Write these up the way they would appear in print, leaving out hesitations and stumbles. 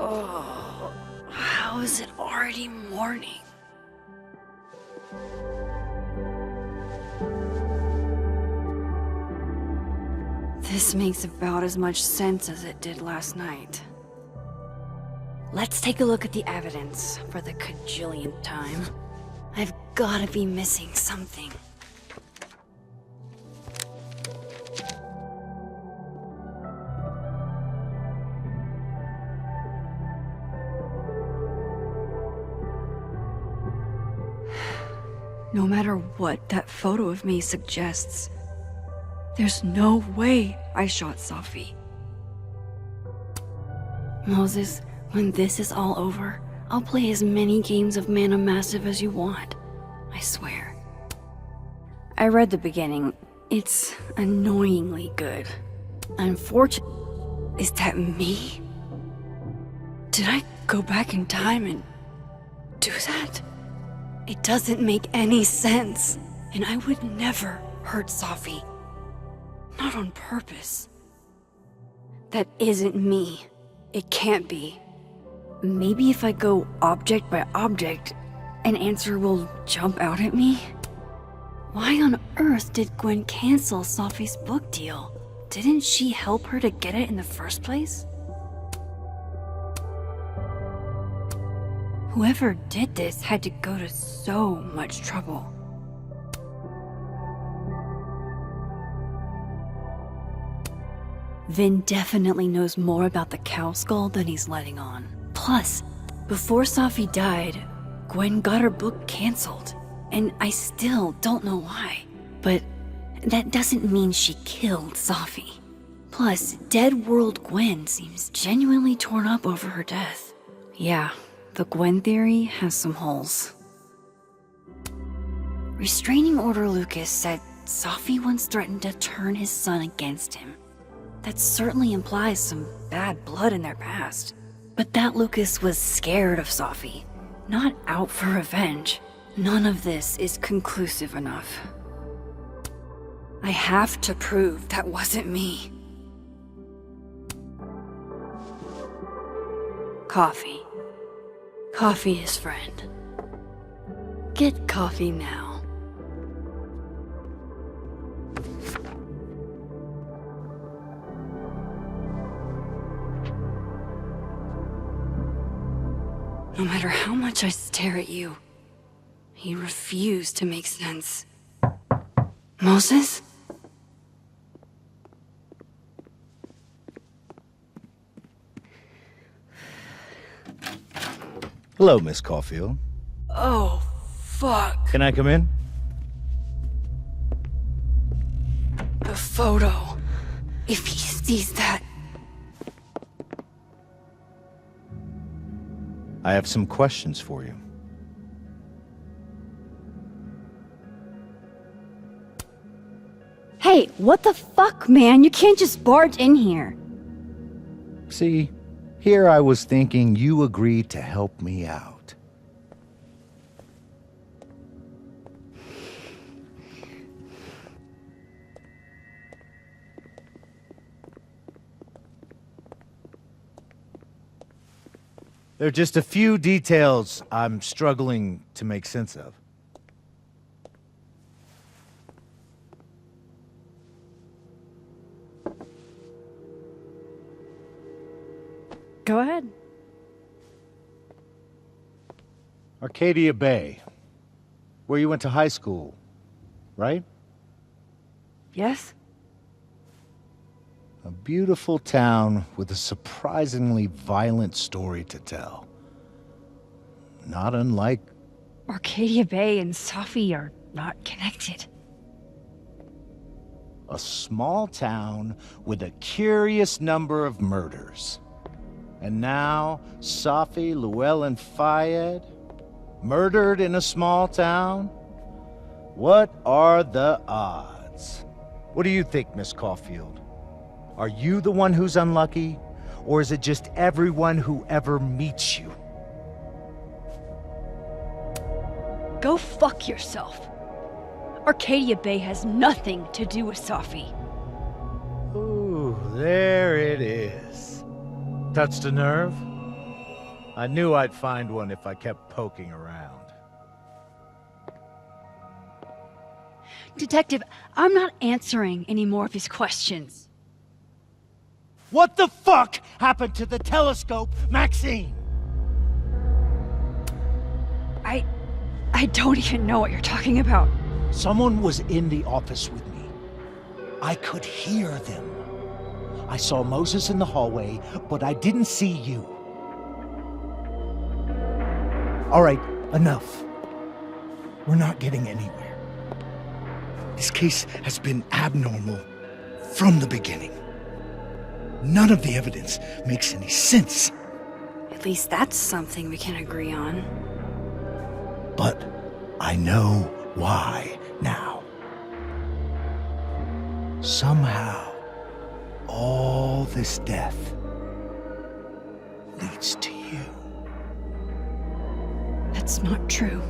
Oh, how is it already morning? This makes about as much sense as it did last night. Let's take a look at the evidence for the cajillionth time. I've gotta be missing something. No matter what that photo of me suggests, there's no way I shot Safi. Moses, when this is all over, I'll play as many games of Mana Massive as you want. I swear. I read the beginning. It's annoyingly good. Unfortunately, is that me? Did I go back in time and do that? It doesn't make any sense, and I would never hurt Safi. Not on purpose. That isn't me. It can't be. Maybe if I go object by object, an answer will jump out at me? Why on earth did Gwen cancel Safi's book deal? Didn't she help her to get it in the first place? Whoever did this had to go to so much trouble. Vin definitely knows more about the cow skull than he's letting on. Plus, before Safi died, Gwen got her book canceled, and I still don't know why. But that doesn't mean she killed Safi. Plus, Dead World Gwen seems genuinely torn up over her death. Yeah, the Gwen theory has some holes. Restraining Order Lucas said Safi once threatened to turn his son against him. That certainly implies some bad blood in their past. But that Lucas was scared of Safi, not out for revenge. None of this is conclusive enough. I have to prove that wasn't me. Coffee. Coffee is friend. Get coffee now. No matter how much I stare at you, you refuse to make sense. Moses? Hello, Miss Caulfield. Oh, fuck. Can I come in? The photo. If he sees that... I have some questions for you. Hey, what the fuck, man? You can't just barge in here. See, here I was thinking you agreed to help me out. There are just a few details I'm struggling to make sense of. Go ahead. Arcadia Bay, where you went to high school, right? Yes? A beautiful town with a surprisingly violent story to tell. Not unlike... Arcadia Bay and Safi are not connected. A small town with a curious number of murders. And now, Safi, Llewellyn Fayed, murdered in a small town? What are the odds? What do you think, Miss Caulfield? Are you the one who's unlucky? Or is it just everyone who ever meets you? Go fuck yourself. Arcadia Bay has nothing to do with Safi. Ooh, there it is. Touched a nerve? I knew I'd find one if I kept poking around. Detective, I'm not answering any more of his questions. What the fuck happened to the telescope, Maxine? I don't even know what you're talking about. Someone was in the office with me. I could hear them. I saw Moses in the hallway, but I didn't see you. All right, enough. We're not getting anywhere. This case has been abnormal from the beginning. None of the evidence makes any sense. At least that's something we can agree on. But I know why now. Somehow, all this death leads to you. That's not true.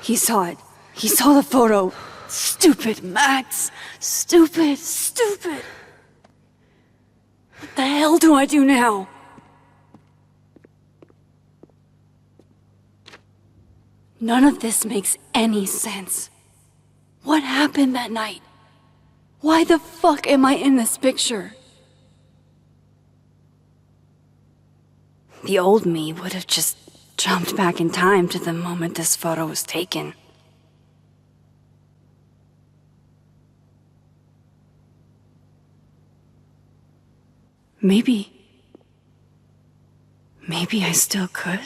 He saw it. He saw the photo. Stupid, Max. Stupid, stupid. What the hell do I do now? None of this makes any sense. What happened that night? Why the fuck am I in this picture? The old me would have just jumped back in time to the moment this photo was taken. Maybe I still could.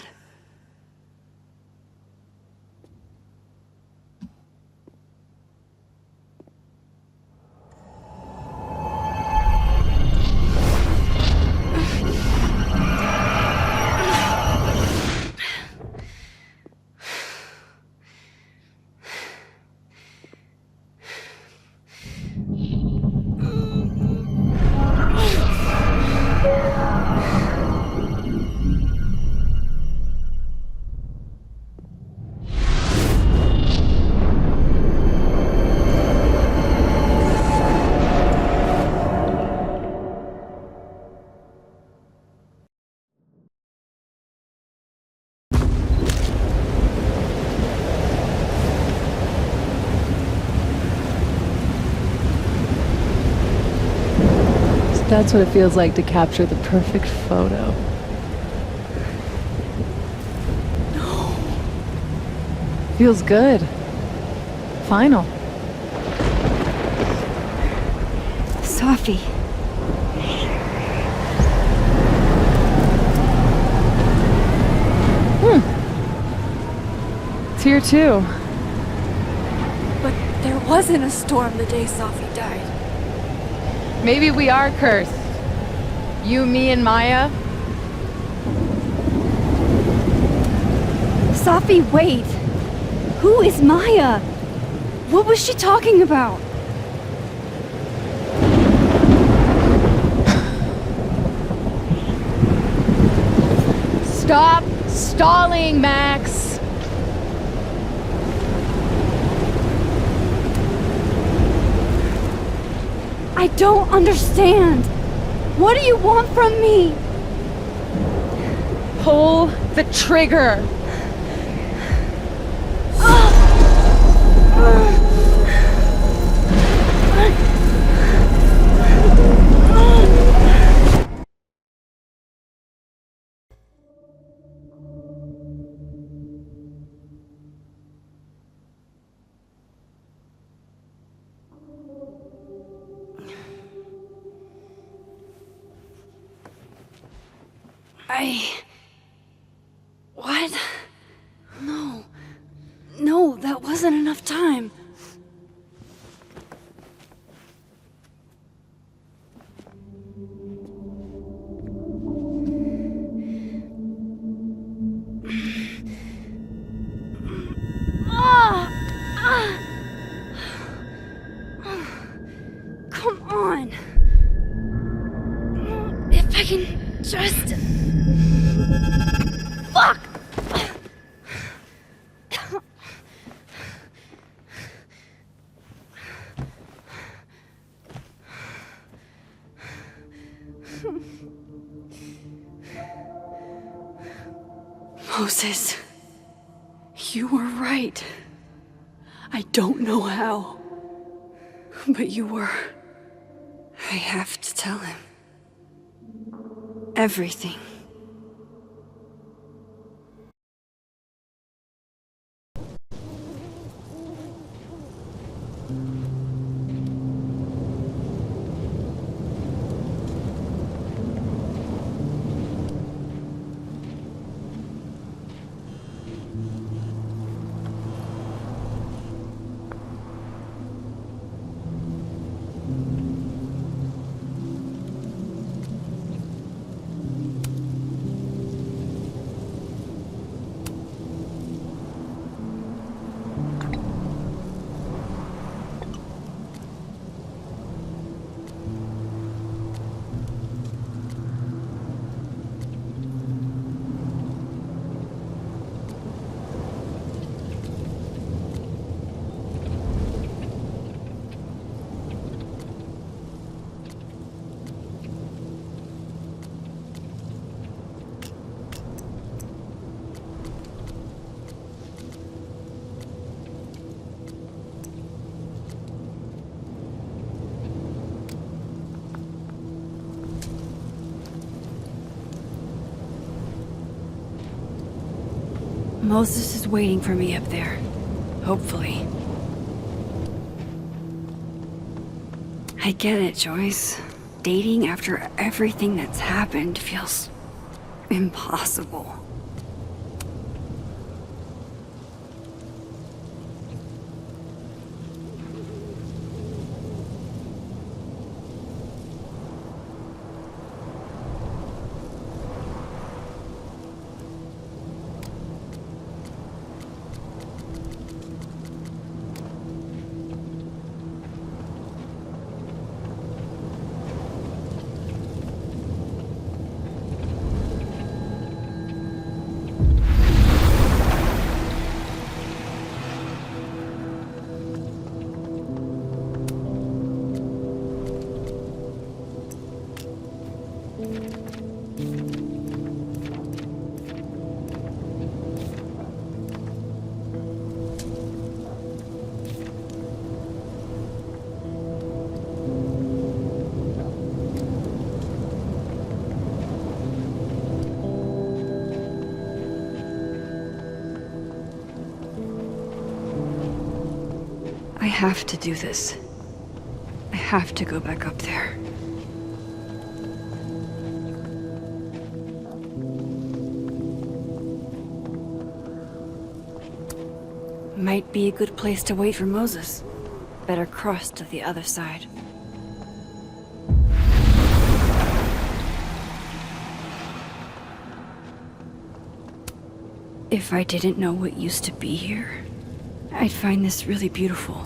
That's what it feels like to capture the perfect photo. No. Feels good. Final. Sophie. It's here too. But there wasn't a storm the day Sophie died. Maybe we are cursed. You, me, and Maya. Sophie, wait. Who is Maya? What was she talking about? Stop stalling, Max. I don't understand. What do you want from me? Pull the trigger. What? No. No, that wasn't enough time. just... Fuck! Moses, you were right. I don't know how, but you were. I have to tell him. Everything. Moses is waiting for me up there. Hopefully. I get it, Joyce. Dating after everything that's happened feels... impossible. I have to do this. I have to go back up there. Might be a good place to wait for Moses. Better cross to the other side. If I didn't know what used to be here, I'd find this really beautiful.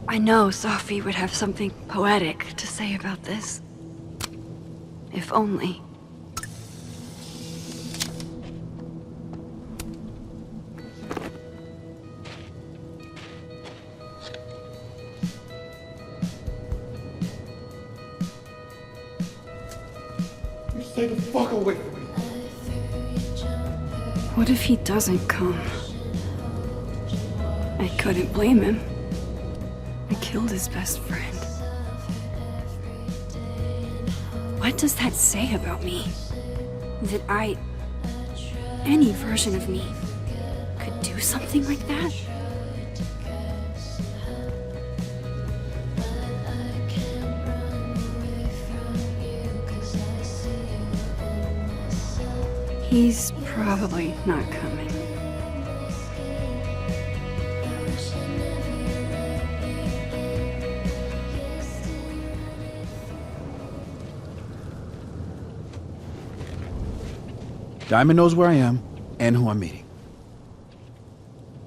I know Sophie would have something poetic to say about this. If only. You stay the fuck away from me. What if he doesn't come? I couldn't blame him. I killed his best friend. What does that say about me? That any version of me, could do something like that? He's probably not coming. Diamond knows where I am and who I'm meeting.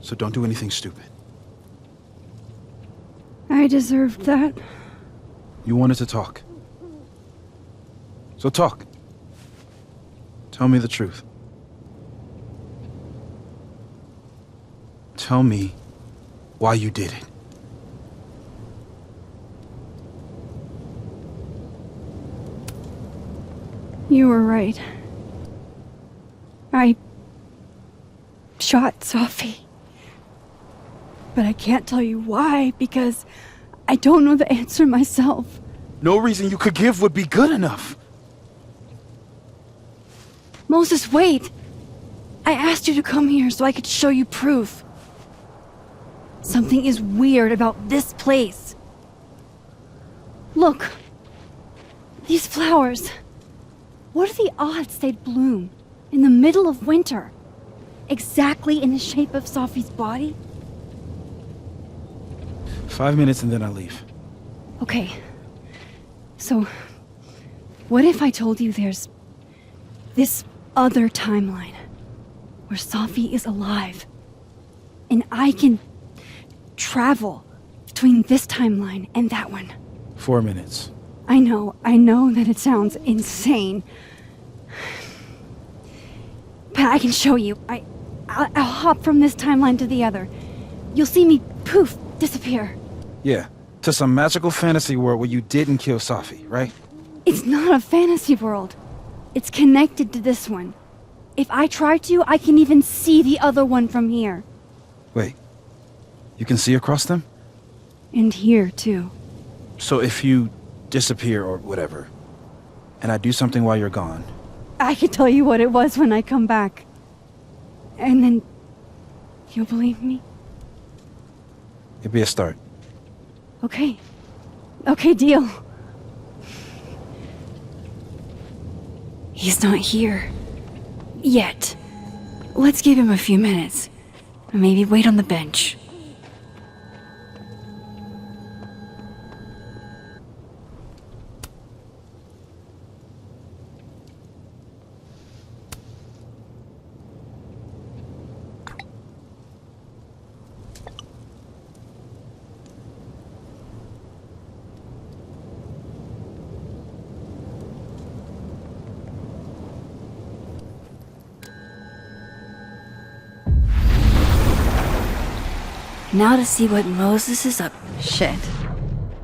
So don't do anything stupid. I deserved that. You wanted to talk. So talk. Tell me the truth. Tell me why you did it. You were right. I shot Sophie. But I can't tell you why, because I don't know the answer myself. No reason you could give would be good enough. Moses, wait! I asked you to come here so I could show you proof. Something is weird about this place. Look. These flowers. What are the odds they'd bloom in the middle of winter? Exactly in the shape of Sophie's body? 5 minutes and then I leave. Okay. So, what if I told you there's this other timeline where Sophie is alive and I can travel between this timeline and that one? 4 minutes. I know that it sounds insane. But I can show you. I'll hop from this timeline to the other. You'll see me, poof, disappear. Yeah, to some magical fantasy world where you didn't kill Sophie, right? It's not a fantasy world. It's connected to this one. If I try to, I can even see the other one from here. Wait, you can see across them? And here, too. So if you disappear or whatever, and I do something while you're gone, I can tell you what it was when I come back. And then you'll believe me? it'd be a start. Okay. Okay, deal. He's not here. Yet. Let's give him a few minutes. Maybe wait on the bench. Now to see what Moses is up. Shit.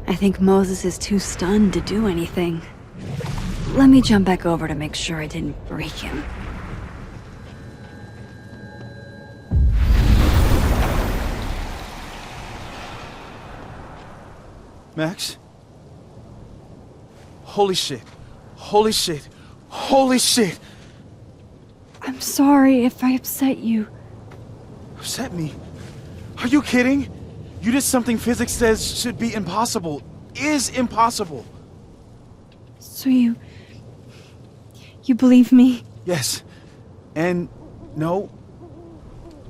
I think Moses is too stunned to do anything. Let me jump back over to make sure I didn't break him. Max? Holy shit. Holy shit. Holy shit! I'm sorry if I upset you. Upset me? Are you kidding? You did something physics says should be impossible. Is impossible. So you believe me? Yes. And no.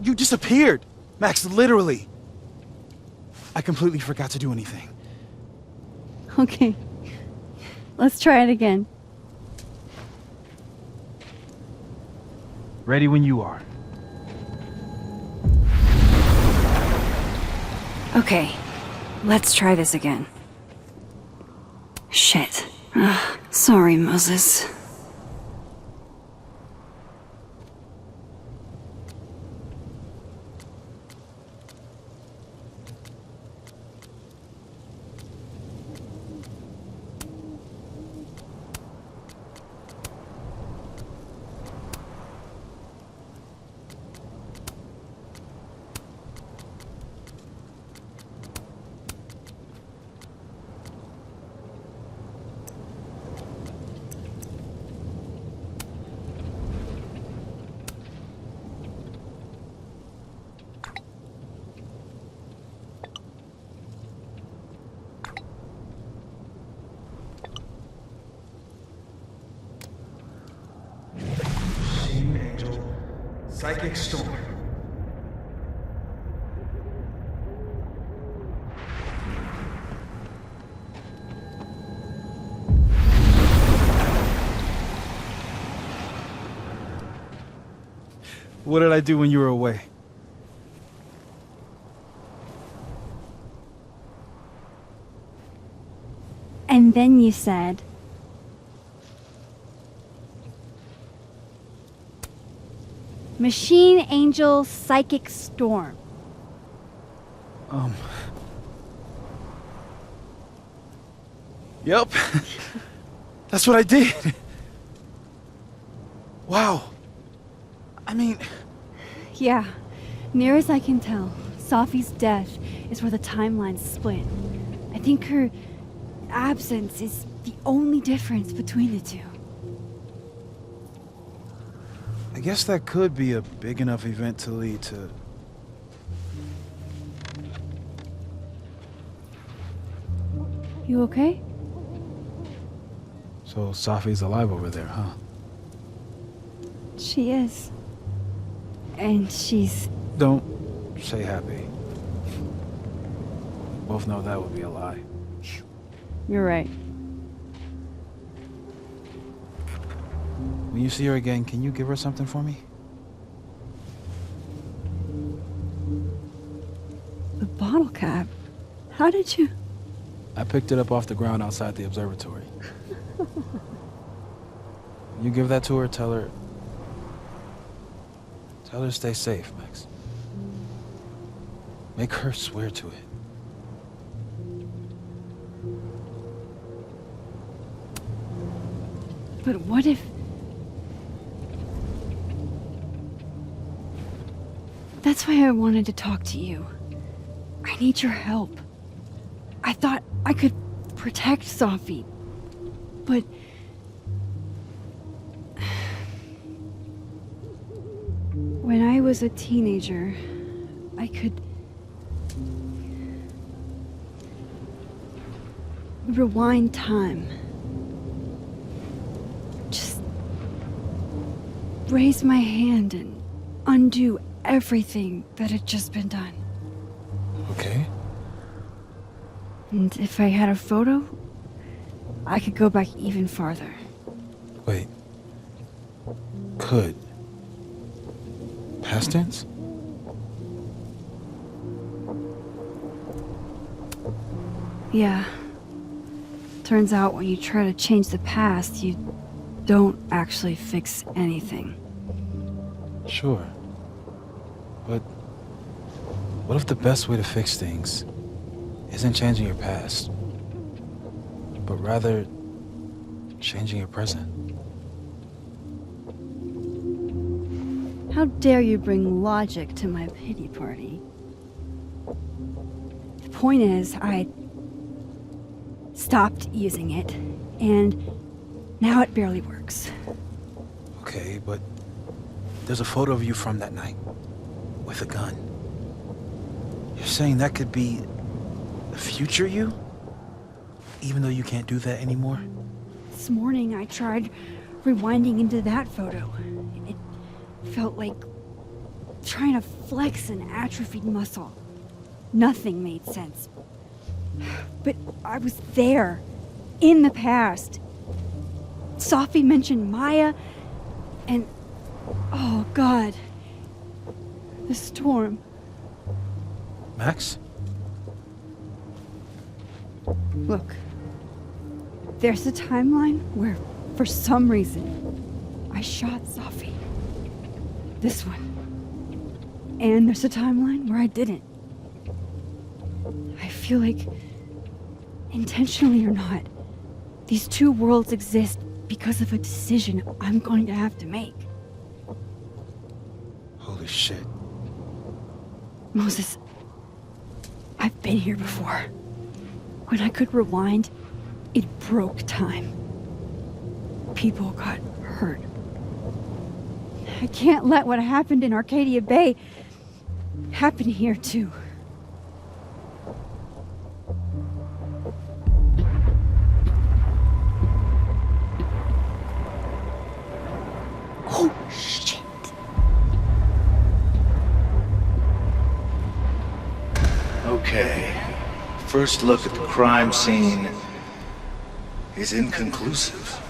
You disappeared. Max, literally. I completely forgot to do anything. Okay. Let's try it again. Ready when you are. Okay. Let's try this again. Shit. Ugh, sorry, Moses. Psychic storm. What did I do when you were away? And then you said... Machine Angel Psychic Storm. Yep. That's what I did. Wow. I mean, Yeah, near as I can tell, Safi's death is where the timelines split. I think her absence is the only difference between the two. I guess that could be a big enough event to lead to... You okay? So Safi's alive over there, huh? She is. And she's... Don't say happy. Both know that would be a lie. You're right. When you see her again, can you give her something for me? The bottle cap? How did you... I picked it up off the ground outside the observatory. You give that to her, tell her to stay safe, Max. Make her swear to it. But what if... That's why I wanted to talk to you. I need your help. I thought I could protect Safi, but... When I was a teenager, I could... rewind time. Just... raise my hand and undo everything that had just been done. Okay. And if I had a photo, I could go back even farther. Wait. Could. Past tense? Yeah. Turns out when you try to change the past, you don't actually fix anything. Sure. But what if the best way to fix things isn't changing your past, but rather changing your present? How dare you bring logic to my pity party? The point is, I stopped using it, and now it barely works. Okay, but there's a photo of you from that night with a gun. You're saying that could be the future you? Even though you can't do that anymore? This morning I tried rewinding into that photo. It felt like trying to flex an atrophied muscle. Nothing made sense. But I was there, in the past. Safi mentioned Maya, and oh God, the storm. Max? Look, there's a timeline where, for some reason, I shot Safi. This one. And there's a timeline where I didn't. I feel like, intentionally or not, these two worlds exist because of a decision I'm going to have to make. Holy shit. Moses, I've been here before. When I could rewind, it broke time. People got hurt. I can't let what happened in Arcadia Bay happen here too. Oh, shit. Okay. First look at the crime scene is inconclusive.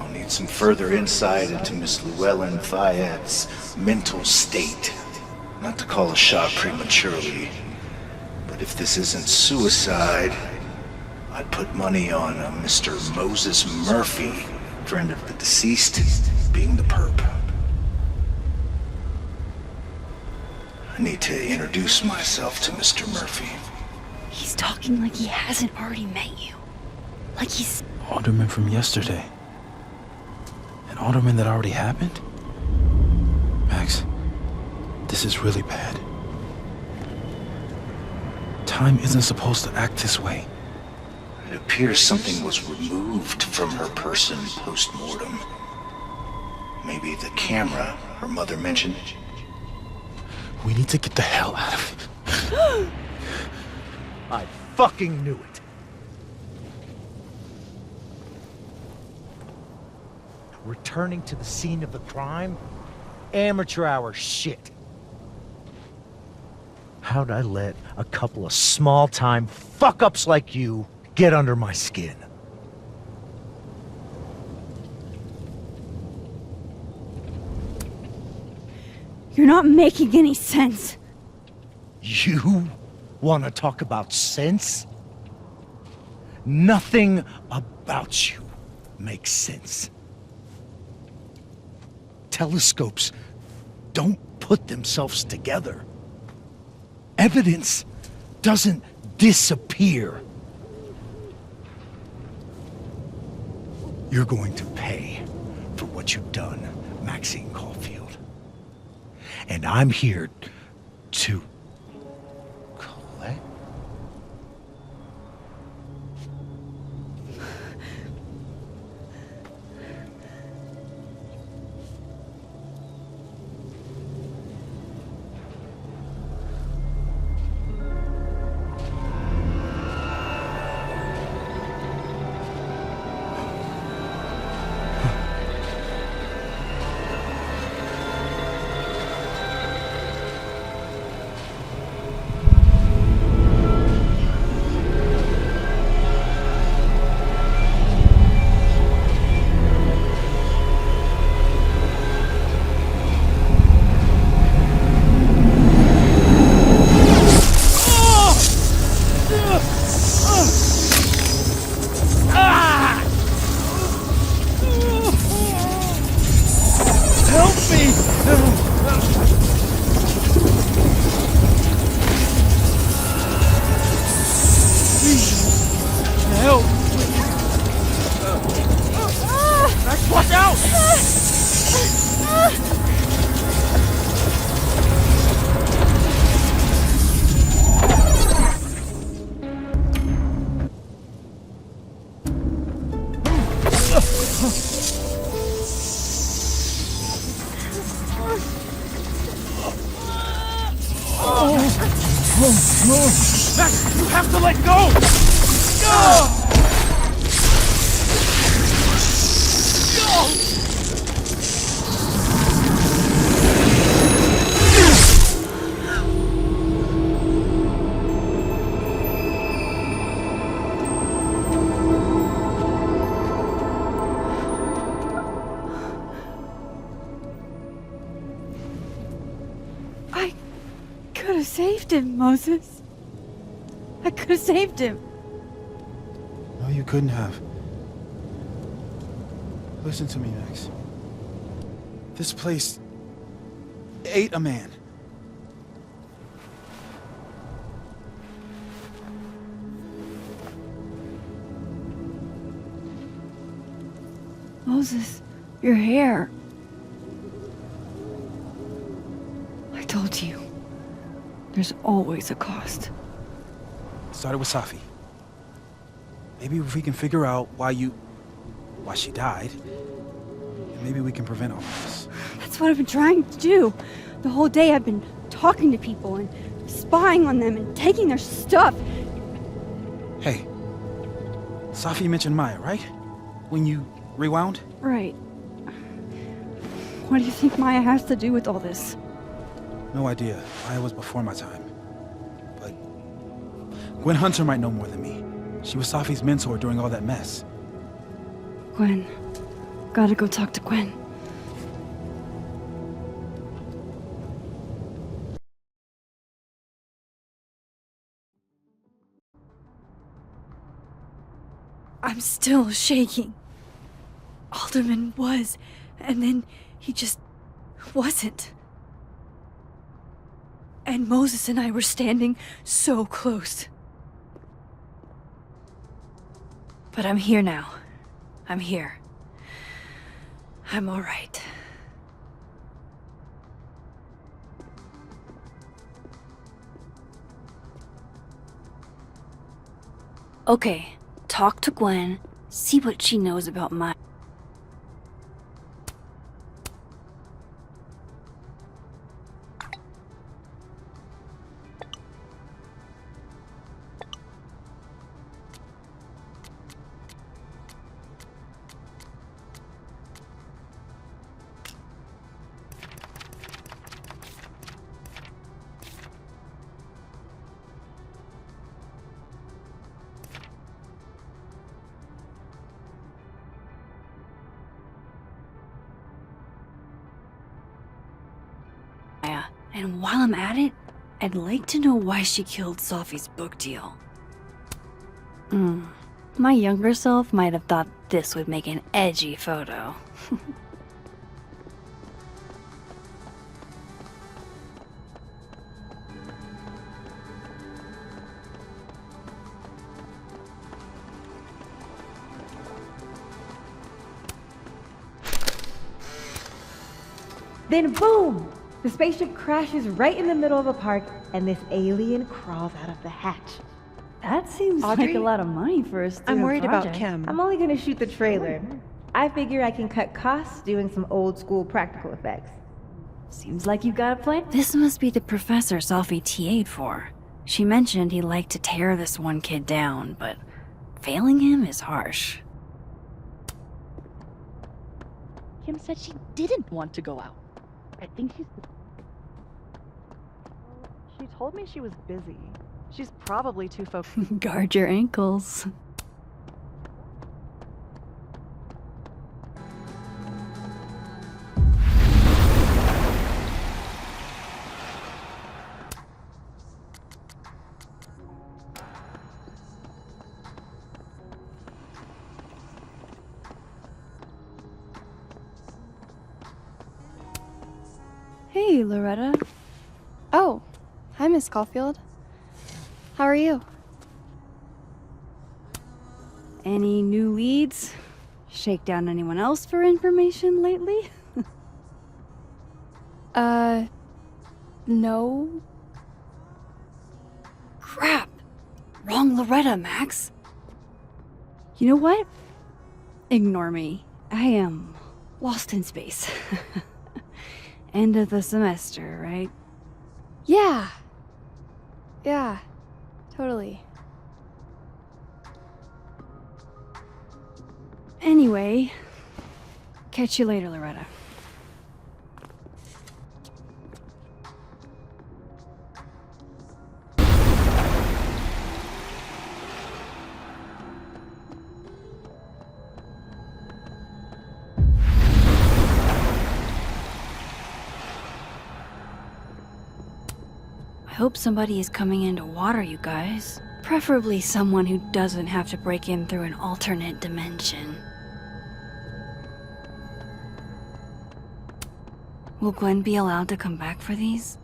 I'll need some further insight into Miss Llewellyn Fayette's mental state. Not to call a shot prematurely, but if this isn't suicide, I'd put money on a Mr. Moses Murphy, friend of the deceased, being the perp. need to introduce myself to Mr. Murphy. He's talking like he hasn't already met you. Like he's... Alderman from yesterday. An alderman that already happened? Max, this is really bad. Time isn't supposed to act this way. It appears something was removed from her person post-mortem. Maybe the camera her mother mentioned. We need to get the hell out of here. I fucking knew it. Returning to the scene of the crime? Amateur hour shit. How'd I let a couple of small-time fuck-ups like you get under my skin? You're not making any sense. You want to talk about sense? Nothing about you makes sense. Telescopes don't put themselves together. Evidence doesn't disappear. You're going to pay for what you've done, Maxine Caulfield. And I'm here to collect. Max, you have to let go! I could have saved him, Moses. I could have saved him. No, you couldn't have. Listen to me, Max. This place ate a man. Moses, your hair. I told you. There's always a cost. It started with Safi. Maybe if we can figure out why she died, maybe we can prevent all of this. That's what I've been trying to do. The whole day I've been talking to people and spying on them and taking their stuff. Hey, Safi mentioned Maya, right? When you rewound? Right. What do you think Maya has to do with all this? No idea. Maya was before my time. But Gwen Hunter might know more than me. She was Safi's mentor during all that mess. Gwen. Gotta go talk to Gwen. I'm still shaking. Alderman was, and then he just wasn't. And Moses and I were standing so close. But I'm here now. I'm here. I'm all right. Okay, talk to Gwen, see what she knows about my... And while I'm at it, I'd like to know why she killed Sophie's book deal. My younger self might have thought this would make an edgy photo. Then boom! The spaceship crashes right in the middle of a park, and this alien crawls out of the hatch. That seems like Audrey? a lot of money for a student I'm worried about project. Kim. I'm only gonna shoot the trailer. I figure I can cut costs doing some old school practical effects. Seems like you got a plan. This must be the professor Sophie TA'd for. She mentioned he liked to tear this one kid down, but failing him is harsh. Kim said she didn't want to go out. I think she's... She told me she was busy. She's probably too focused. Guard your ankles. Hey, Loretta. Oh, hi, Miss Caulfield. How are you? Any new leads? Shake down anyone else for information lately? No. Crap! Wrong Loretta, Max. You know what? Ignore me. I am lost in space. End of the semester, right? Yeah. Yeah, totally. Anyway, catch you later, Loretta. I hope somebody is coming in to water you guys. Preferably someone who doesn't have to break in through an alternate dimension. Will Gwen be allowed to come back for these?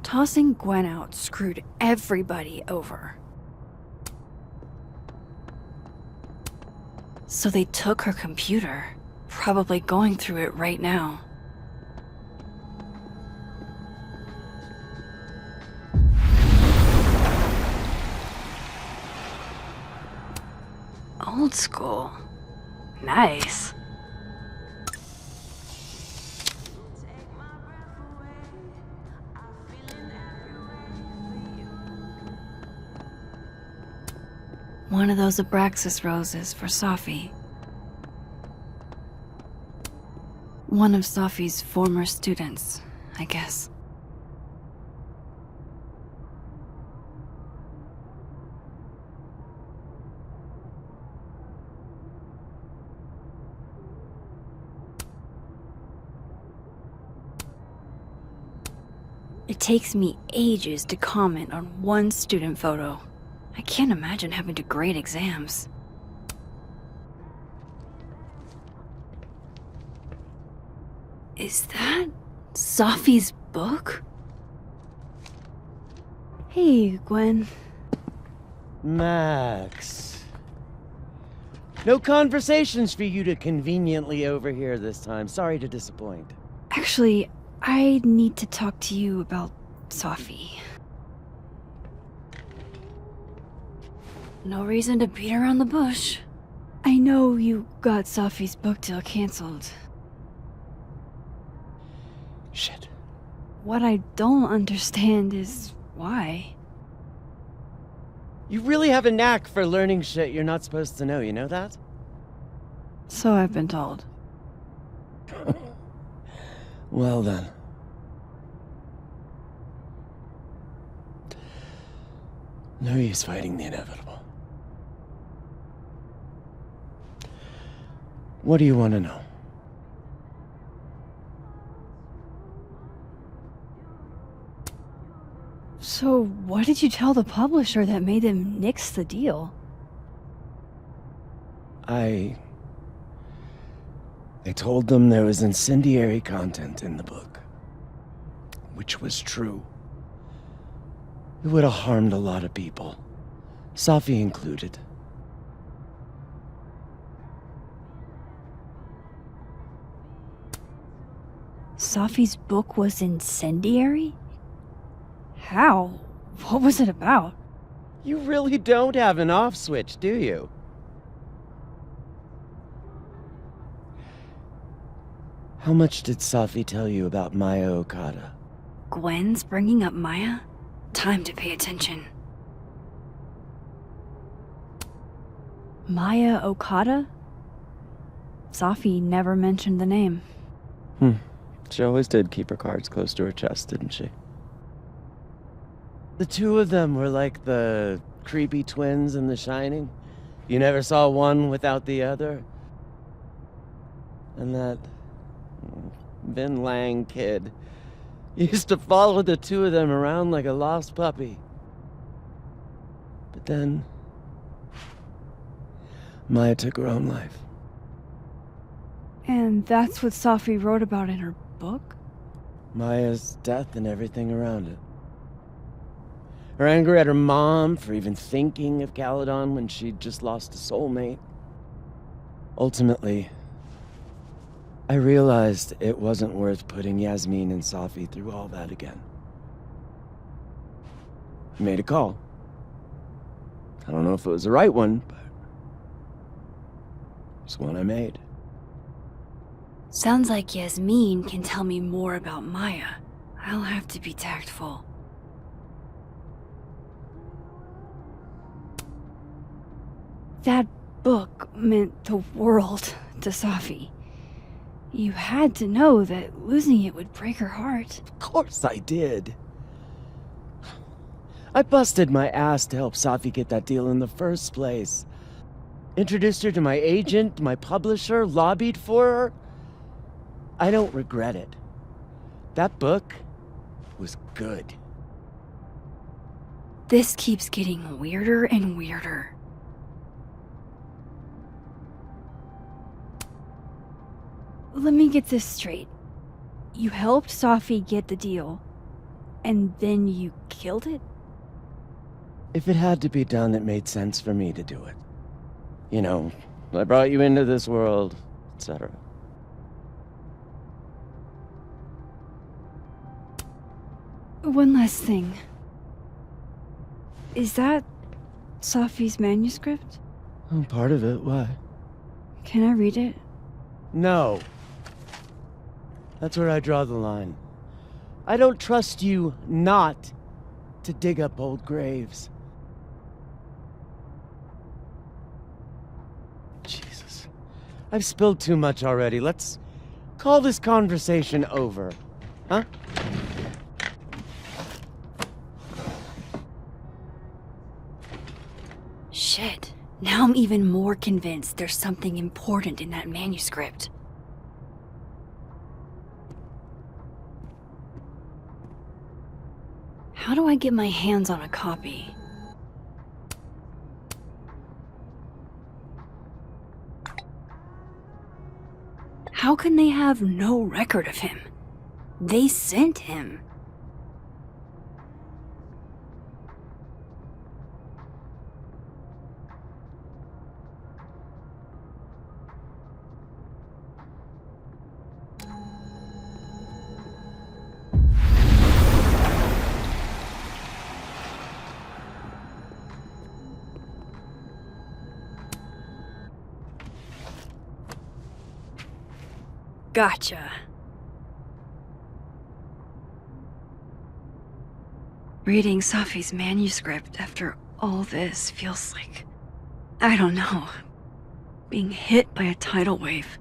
Tossing Gwen out screwed everybody over. So they took her computer, probably going through it right now. Old school. Nice. One of those Abraxas roses for Sophie. One of Sophie's former students, I guess. It takes me ages to comment on one student photo. I can't imagine having to grade exams. Is that Sophie's book? Hey, Gwen. Max. No conversations for you to conveniently overhear this time. Sorry to disappoint. Actually, I need to talk to you about Sophie. No reason to beat around the bush. I know you got Sophie's book deal canceled. Shit. What I don't understand is why. You really have a knack for learning shit you're not supposed to know, you know that? So I've been told. Well then. No use fighting the inevitable. What do you want to know? So what did you tell the publisher that made them nix the deal? I told them there was incendiary content in the book. Which was true. It would have harmed a lot of people. Sophie included. Sophie's book was incendiary? How? What was it about? You really don't have an off switch, do you? How much did Sophie tell you about Maya Okada? Gwen's bringing up Maya? Time to pay attention. Maya Okada? Sophie never mentioned the name. She always did keep her cards close to her chest, didn't she? The two of them were like the creepy twins in The Shining. You never saw one without the other. And that Vin Lang kid used to follow the two of them around like a lost puppy. But then Maya took her own life. And that's what Sophie wrote about in her book? Maya's death and everything around it. Her anger at her mom for even thinking of Caledon when she'd just lost a soulmate. Ultimately, I realized it wasn't worth putting Yasmin and Sophie through all that again. I made a call. I don't know if it was the right one, but it's one I made. Sounds like Yasmin can tell me more about Maya. I'll have to be tactful. That book meant the world to Sophie. You had to know that losing it would break her heart. Of course I did. I busted my ass to help Sophie get that deal in the first place. Introduced her to my agent, my publisher, lobbied for her. I don't regret it. That book was good. This keeps getting weirder and weirder. Let me get this straight. You helped Sophie get the deal, and then you killed it? If it had to be done, it made sense for me to do it. You know, I brought you into this world, etc. One last thing. Is that Sophie's manuscript? Oh, part of it, why? Can I read it? No. That's where I draw the line. I don't trust you not to dig up old graves. Jesus. I've spilled too much already. Let's call this conversation over. Huh? Shit. Now I'm even more convinced there's something important in that manuscript. How do I get my hands on a copy? How can they have no record of him? They sent him. Gotcha. Reading Safi's manuscript after all this feels like, I don't know, being hit by a tidal wave.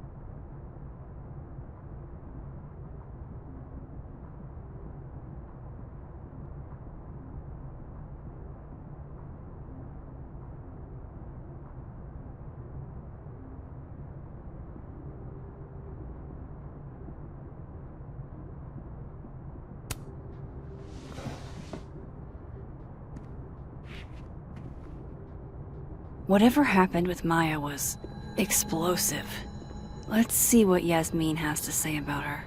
Whatever happened with Maya was explosive. Let's see what Yasmin has to say about her.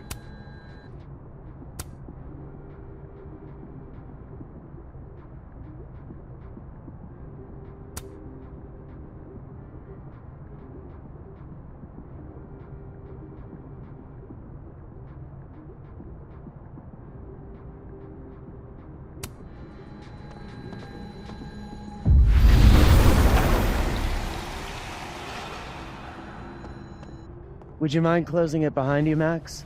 Would you mind closing it behind you, Max?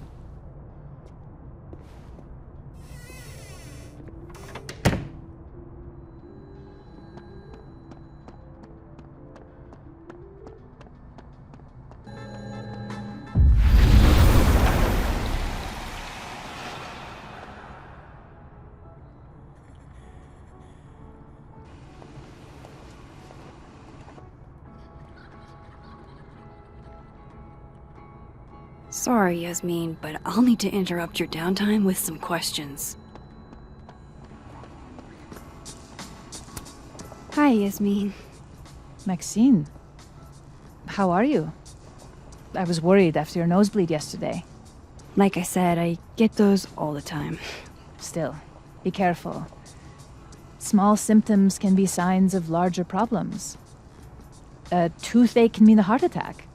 Sorry, Yasmin, but I'll need to interrupt your downtime with some questions. Hi, Yasmin. Maxine, how are you? I was worried after your nosebleed yesterday. Like I said, I get those all the time. Still, be careful. Small symptoms can be signs of larger problems. A toothache can mean a heart attack.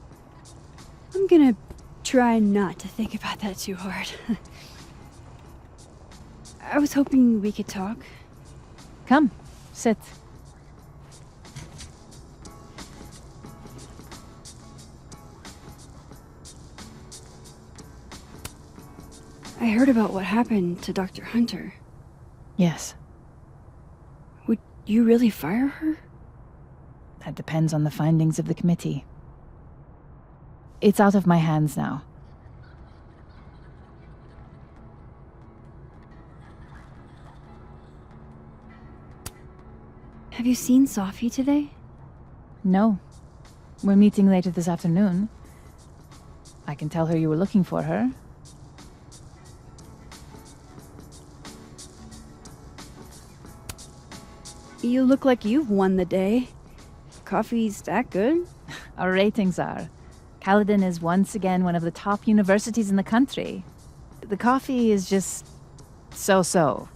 I'm gonna try not to think about that too hard. I was hoping we could talk. Come, sit. I heard about what happened to Dr. Hunter. Yes. Would you really fire her? That depends on the findings of the committee. It's out of my hands now. Have you seen Safi today? No. We're meeting later this afternoon. I can tell her you were looking for her. You look like you've won the day. Coffee's that good? Our ratings are. Caledon is once again one of the top universities in the country. The coffee is just so-so.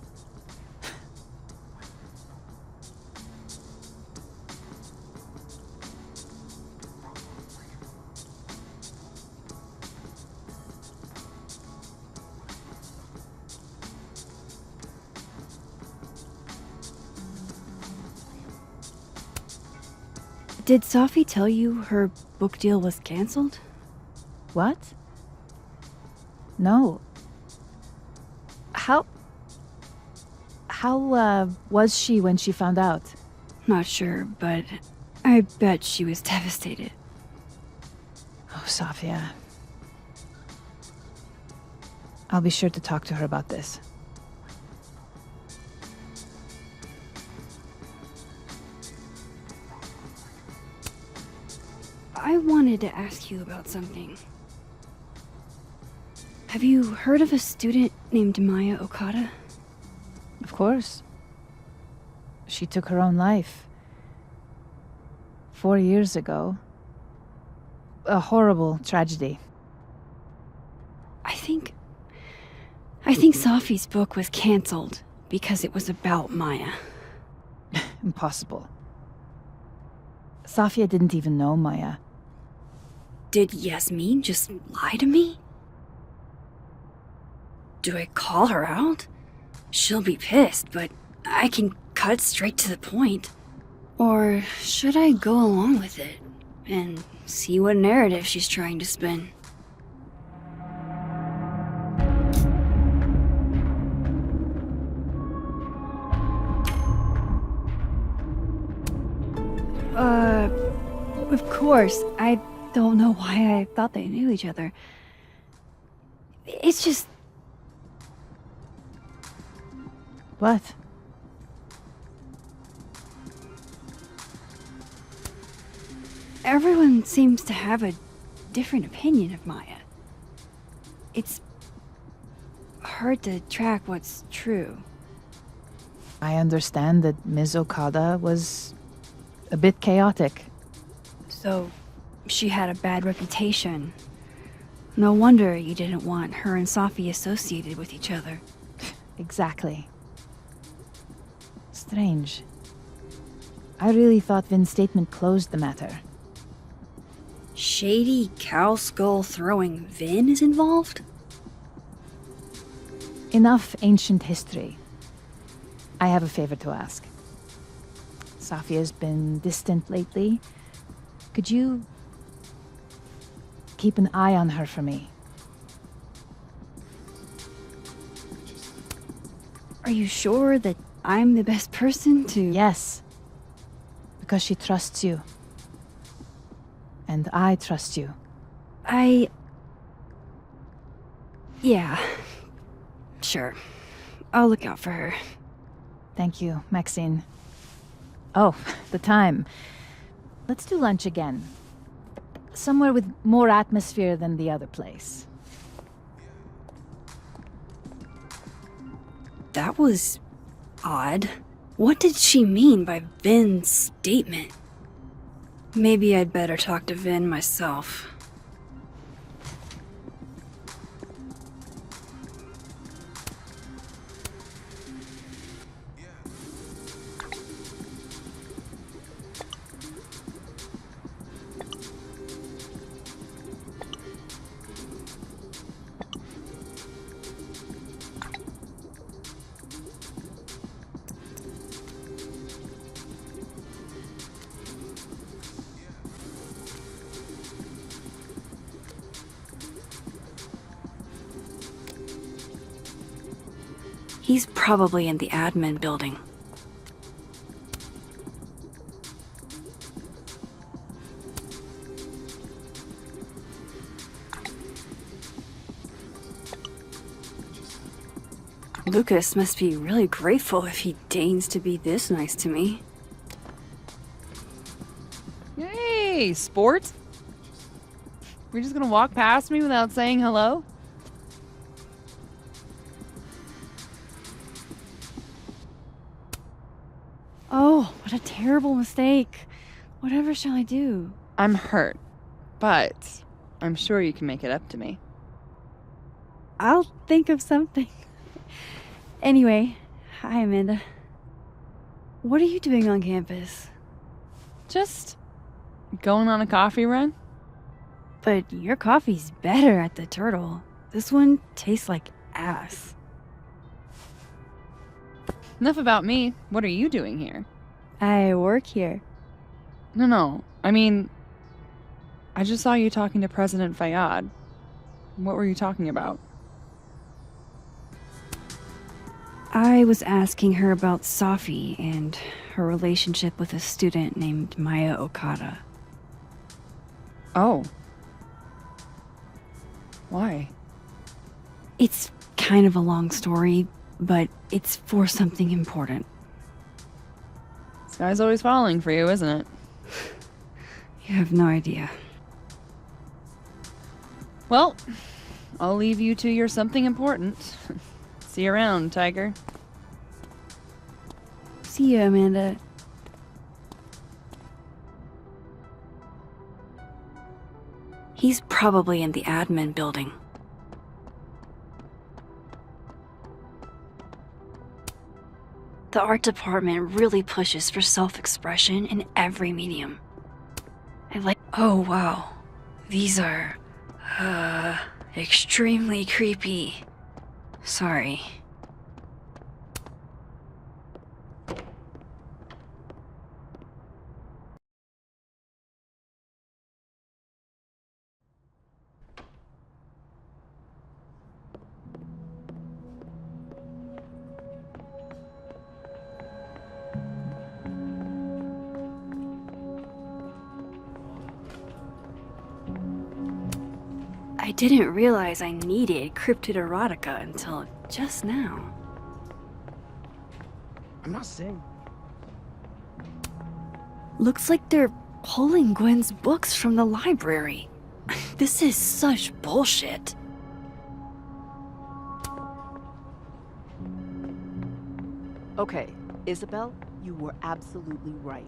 Did Safi tell you her book deal was canceled? What? No. How was she when she found out? Not sure, but I bet she was devastated. Oh, Safia. I'll be sure to talk to her about this. I wanted to ask you about something. Have you heard of a student named Maya Okada? Of course. She took her own life. 4 years ago. A horrible tragedy. I think Safi's book was canceled because it was about Maya. Impossible. Safia didn't even know Maya. Did Yasmin just lie to me? Do I call her out? She'll be pissed, but I can cut straight to the point. Or should I go along with it and see what narrative she's trying to spin? Of course. I don't know why I thought they knew each other. It's just... What? Everyone seems to have a different opinion of Maya. It's hard to track what's true. I understand that Ms. Okada was a bit chaotic. So, she had a bad reputation. No wonder you didn't want her and Safi associated with each other. Exactly. Strange. I really thought Vin's statement closed the matter. Shady cow skull throwing Vin is involved? Enough ancient history. I have a favor to ask. Safia's been distant lately. Could you keep an eye on her for me? Are you sure that I'm the best person to... Yes. Because she trusts you. And I trust you. Yeah. Sure. I'll look out for her. Thank you, Maxine. Oh, the time. Let's do lunch again. Somewhere with more atmosphere than the other place. That was... odd. What did she mean by Vin's statement? Maybe I'd better talk to Vin myself. He's probably in the admin building. Lucas must be really grateful if he deigns to be this nice to me. Hey, sport? We're just gonna walk past me without saying hello? Oh, what a terrible mistake. Whatever shall I do? I'm hurt, but I'm sure you can make it up to me. I'll think of something. Anyway, hi Amanda. What are you doing on campus? Just going on a coffee run? But your coffee's better at the Turtle. This one tastes like ass. Enough about me. What are you doing here? I work here. No. I mean, I just saw you talking to President Fayyad. What were you talking about? I was asking her about Safi and her relationship with a student named Maya Okada. Oh. Why? It's kind of a long story, but it's for something important. Sky's always falling for you, isn't it? You have no idea. Well, I'll leave you to your something important. See you around, Tiger. See you, Amanda. He's probably in the admin building. The art department really pushes for self-expression in every medium. I like... Oh, wow. These are... extremely creepy. Sorry. I didn't realize I needed cryptid erotica until just now. I'm not saying. Looks like they're pulling Gwen's books from the library. This is such bullshit. Okay, Isabel, you were absolutely right.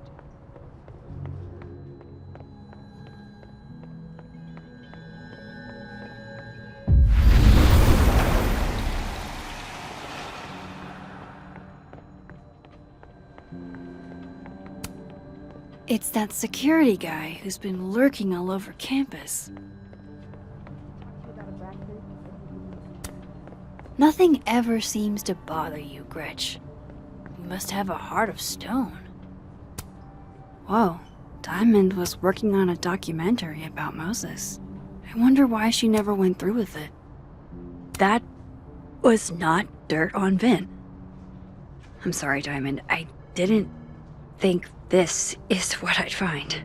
It's that security guy who's been lurking all over campus. Nothing ever seems to bother you, Gretch. You must have a heart of stone. Whoa, Diamond was working on a documentary about Moses. I wonder why she never went through with it. That was not dirt on Vin. I'm sorry, Diamond. I didn't think this is what I'd find.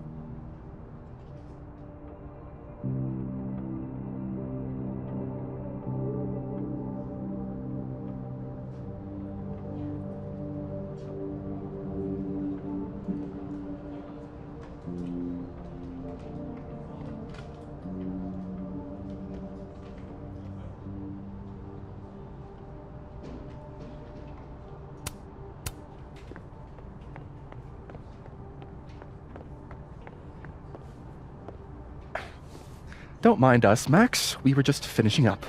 Don't mind us, Max. We were just finishing up.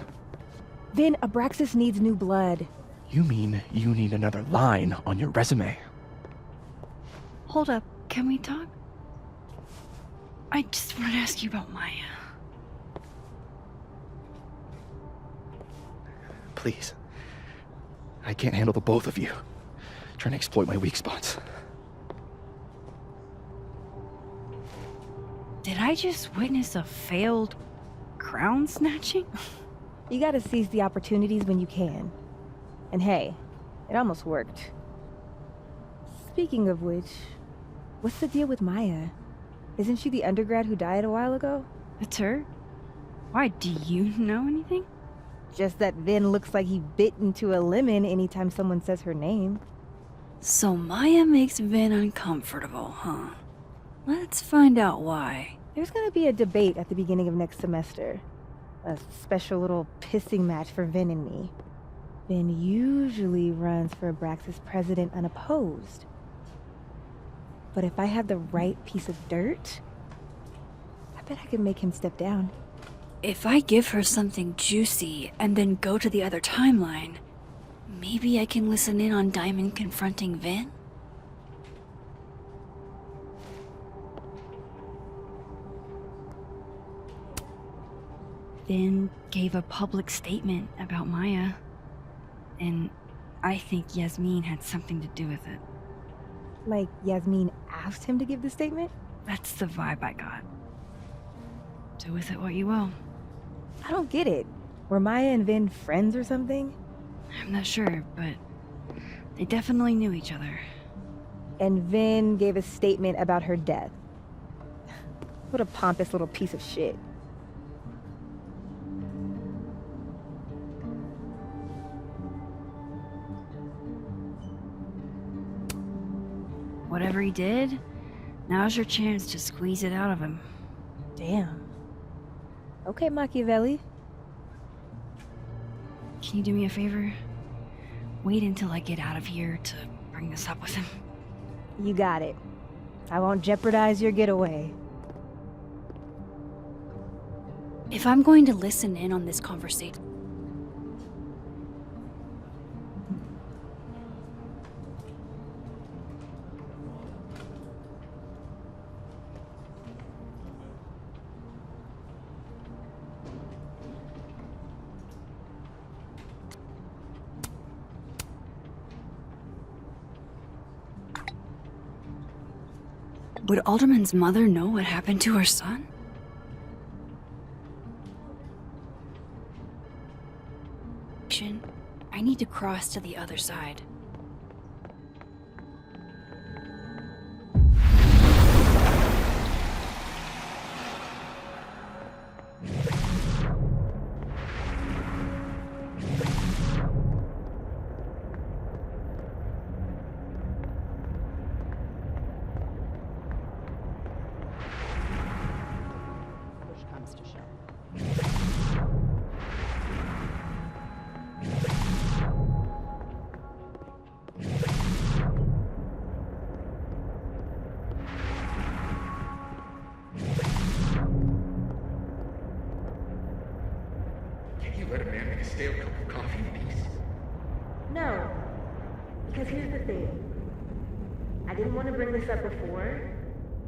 Vin, Abraxas needs new blood. You mean you need another line on your resume? Hold up, can we talk? I just want to ask you about Maya. Please. I can't handle the both of you. Trying to exploit my weak spots. Did I just witness a failed crown snatching? You gotta seize the opportunities when you can. And hey, it almost worked. Speaking of which, what's the deal with Maya? Isn't she the undergrad who died a while ago? It's her? Why, do you know anything? Just that Vin looks like he bit into a lemon anytime someone says her name. So Maya makes Vin uncomfortable, huh? Let's find out why. There's gonna be a debate at the beginning of next semester. A special little pissing match for Vin and me. Vin usually runs for Abraxas president unopposed. But if I have the right piece of dirt, I bet I could make him step down. If I give her something juicy and then go to the other timeline, maybe I can listen in on Diamond confronting Vin? Vin gave a public statement about Maya, and I think Yasmin had something to do with it. Like Yasmin asked him to give the statement? That's the vibe I got. Do with it what you will. I don't get it. Were Maya and Vin friends or something? I'm not sure, but they definitely knew each other. And Vin gave a statement about her death. What a pompous little piece of shit. Whatever he did, now's your chance to squeeze it out of him. Damn. Okay, Machiavelli. Can you do me a favor? Wait until I get out of here to bring this up with him. You got it. I won't jeopardize your getaway. If I'm going to listen in on this conversation, would Alderman's mother know what happened to her son? I need to cross to the other side. stale cup of coffee in peace? No. Because here's the thing. I didn't want to bring this up before,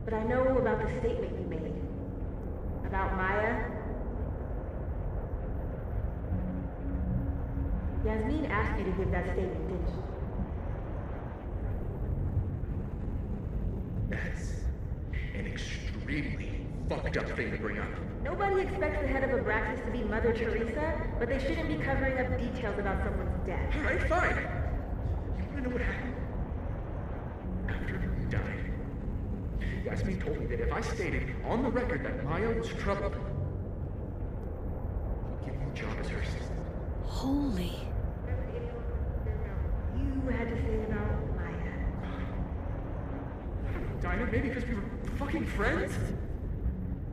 but I know about the statement you made. About Maya. Yasmin asked you to give that statement, didn't she? That's an extremely fucked up thing to bring up. Nobody expects the head of Abraxas to be Mother Teresa, but they shouldn't be covering up details about someone's death. Alright, fine. You wanna know what happened? After you died, Yasmin told me that if I stated on the record that Maya was troubled, he'd give me a job as her assistant. Holy. You had to say about Maya. Dinah, maybe because we were fucking friends?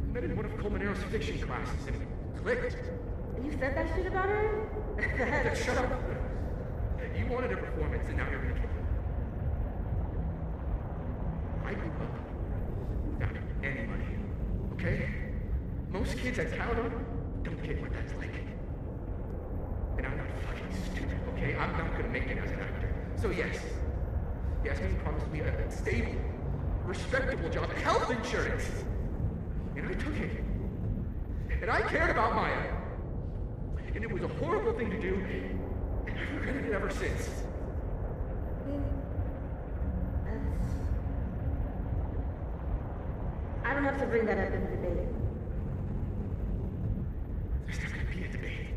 I met in one of Colmenaro's fiction classes and it clicked. You said that shit about her? Yeah, shut up. You wanted a performance and now you're gonna kill it. I grew up without any money, okay? Most kids I count on don't get what that's like. And I'm not fucking stupid, okay? I'm not gonna make it as an actor. So yes, Yasmin promised me a stable, respectable job, health insurance. And I took it. And I cared about Maya. And it was a horrible thing to do, and I've regretted it ever since. I don't have to bring that up in the debate. There's not gonna be a debate.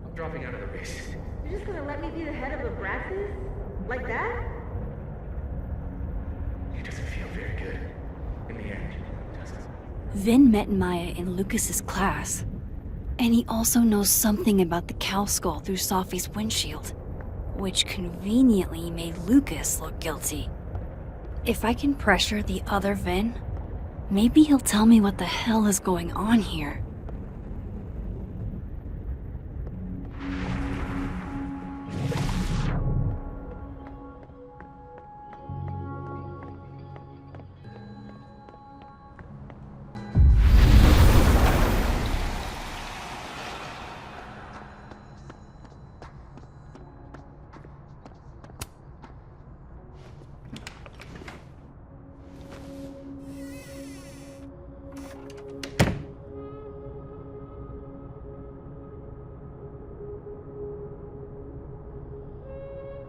I'm dropping out of the race. You're just gonna let me be the head of Abraxas? Like that? It doesn't feel very good. In the end, does it? Vin met Maya in Lucas's class, and he also knows something about the cow skull through Sophie's windshield, which conveniently made Lucas look guilty. If I can pressure the other Vin, maybe he'll tell me what the hell is going on here.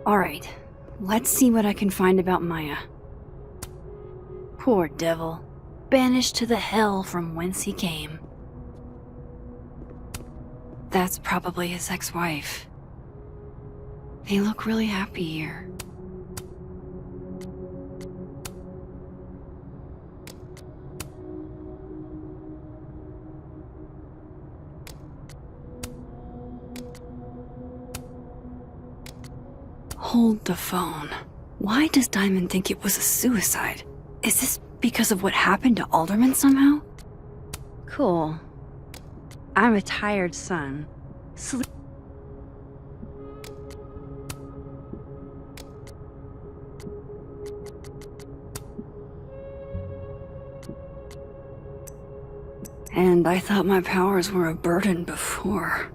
Alright, let's see what I can find about Maya. Poor devil, banished to the hell from whence he came. That's probably his ex-wife. They look really happy here. Hold the phone. Why does Diamond think it was a suicide? Is this because of what happened to Alderman somehow? Cool. I'm a tired son. Sleep. And I thought my powers were a burden before.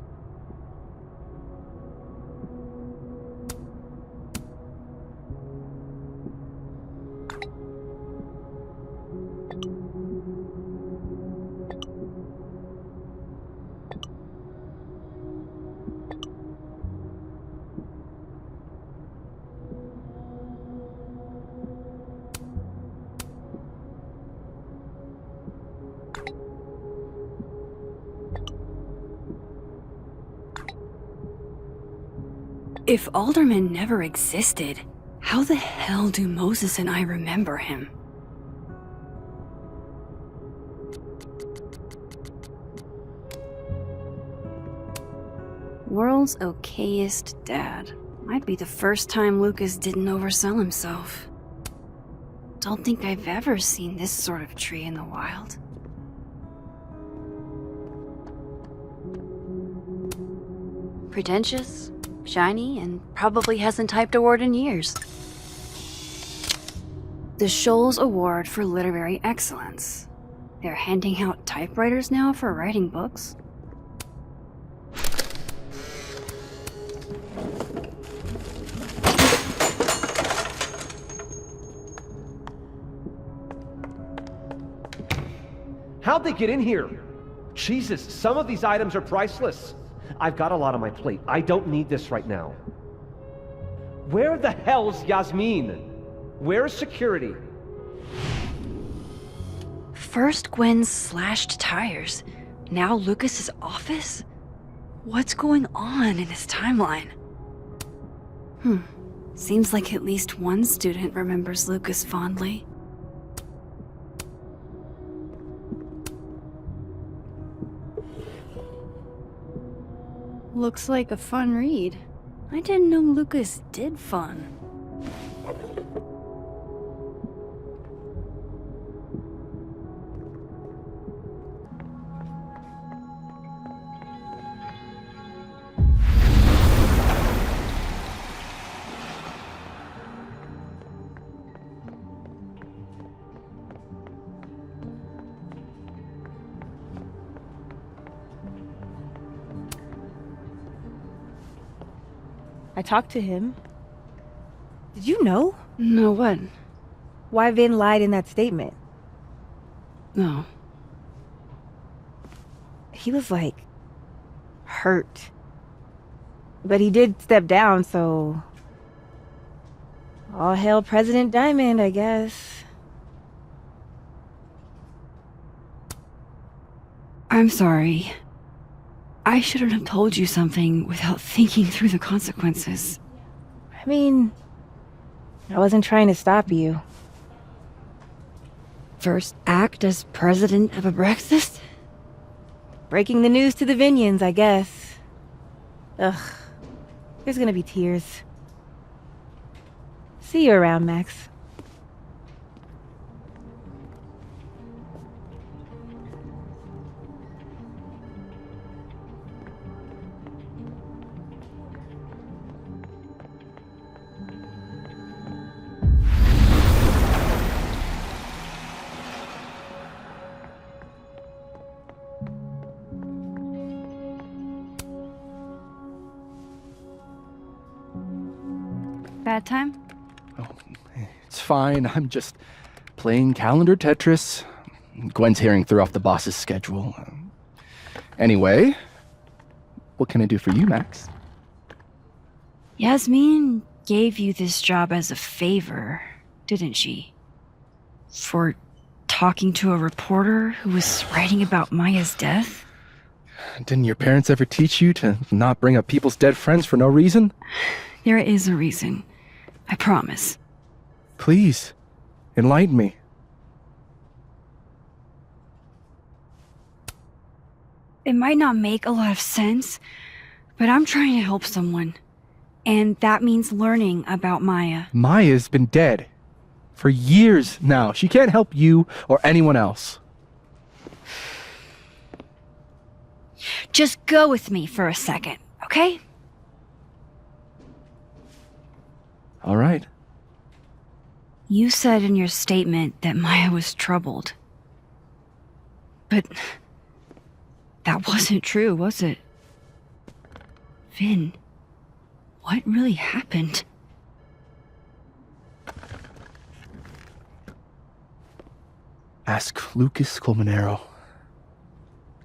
If Alderman never existed, how the hell do Moses and I remember him? World's okayest dad. Might be the first time Lucas didn't oversell himself. Don't think I've ever seen this sort of tree in the wild. Pretentious, shiny, and probably hasn't typed a word in years. The Shoals Award for Literary Excellence. They're handing out typewriters now for writing books? How'd they get in here? Jesus, some of these items are priceless. I've got a lot on my plate. I don't need this right now. Where the hell's Yasmin? Where's security? First Gwen's slashed tires, now Lucas's office? What's going on in his timeline? Seems like at least one student remembers Lucas fondly. Looks like a fun read. I didn't know Lucas did fun. I talked to him. Did you know? No, what? Why Vin lied in that statement. No. He was like, hurt. But he did step down, so... all hail President Diamond, I guess. I'm sorry. I shouldn't have told you something without thinking through the consequences. I mean, I wasn't trying to stop you. First act as president of a Brexit? Breaking the news to the Vinians, I guess. Ugh. There's gonna be tears. See you around, Max. Bad time? Oh, it's fine. I'm just playing calendar Tetris. Gwen's hearing threw off the boss's schedule. Anyway, what can I do for you, Max? Yasmin gave you this job as a favor, didn't she? For talking to a reporter who was writing about Maya's death? Didn't your parents ever teach you to not bring up people's dead friends for no reason? There is a reason. I promise. Please, enlighten me. It might not make a lot of sense, but I'm trying to help someone. And that means learning about Maya. Maya's been dead for years now. She can't help you or anyone else. Just go with me for a second, okay? All right. You said in your statement that Maya was troubled. But that wasn't true, was it? Vin, what really happened? Ask Lucas Colmenero.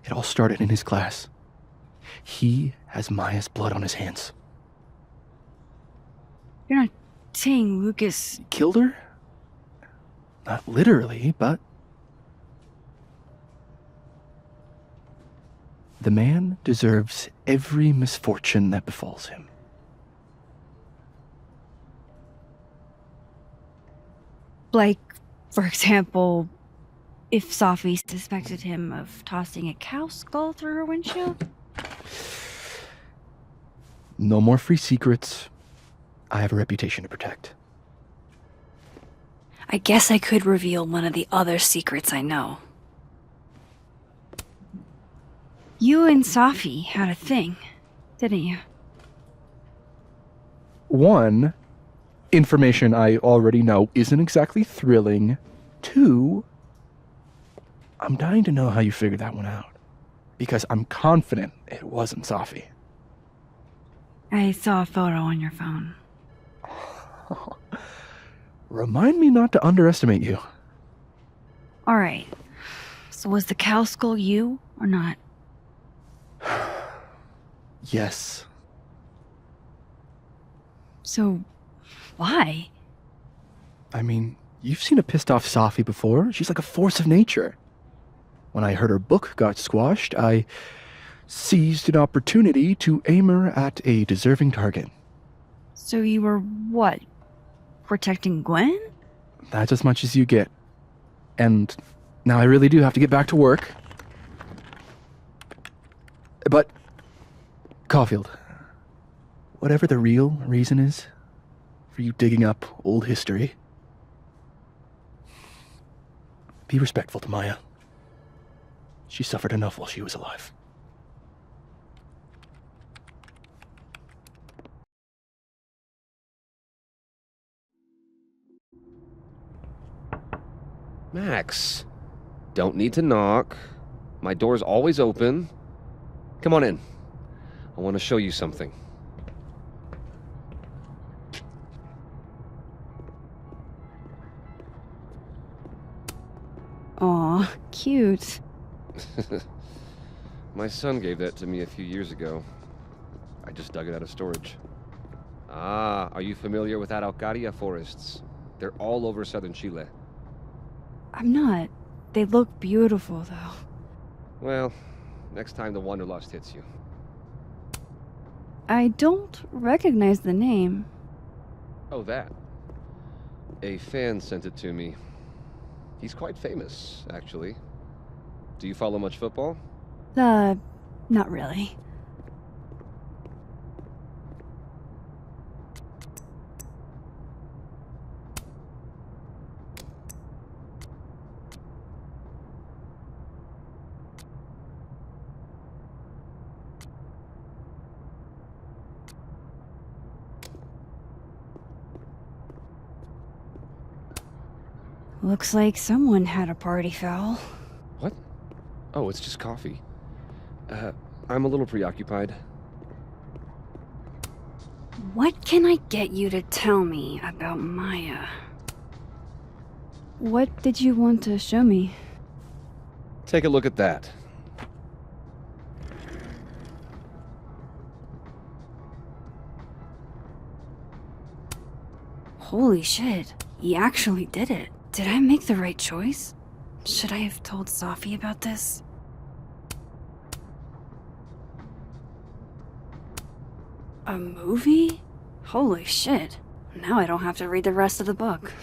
It all started in his class. He has Maya's blood on his hands. You're not saying Lucas Killed her? Not literally, but... The man deserves every misfortune that befalls him. Like, for example, if Sophie suspected him of tossing a cow skull through her windshield? No more free secrets. I have a reputation to protect. I guess I could reveal one of the other secrets I know. You and Sophie had a thing, didn't you? One, information I already know isn't exactly thrilling. Two, I'm dying to know how you figured that one out. Because I'm confident it wasn't Sophie. I saw a photo on your phone. Remind me not to underestimate you. Alright. So was the cow skull you, or not? Yes. So, why? I mean, you've seen a pissed off Safi before. She's like a force of nature. When I heard her book got squashed, I seized an opportunity to aim her at a deserving target. So you were what? Protecting Gwen? That's as much as you get. And now I really do have to get back to work. But, Caulfield, whatever the real reason is for you digging up old history, be respectful to Maya. She suffered enough while she was alive. Max, don't need to knock. My door's always open. Come on in. I want to show you something. Aw, cute. My son gave that to me a few years ago. I just dug it out of storage. Ah, are you familiar with Araucaria forests? They're all over southern Chile. I'm not. They look beautiful, though. Well, next time the Wanderlust hits you. I don't recognize the name. Oh, that. A fan sent it to me. He's quite famous, actually. Do you follow much football? Not really. Looks like someone had a party foul. What? Oh, it's just coffee. I'm a little preoccupied. What can I get you to tell me about Maya? What did you want to show me? Take a look at that. Holy shit, he actually did it. Did I make the right choice? Should I have told Safi about this? A movie? Holy shit. Now I don't have to read the rest of the book.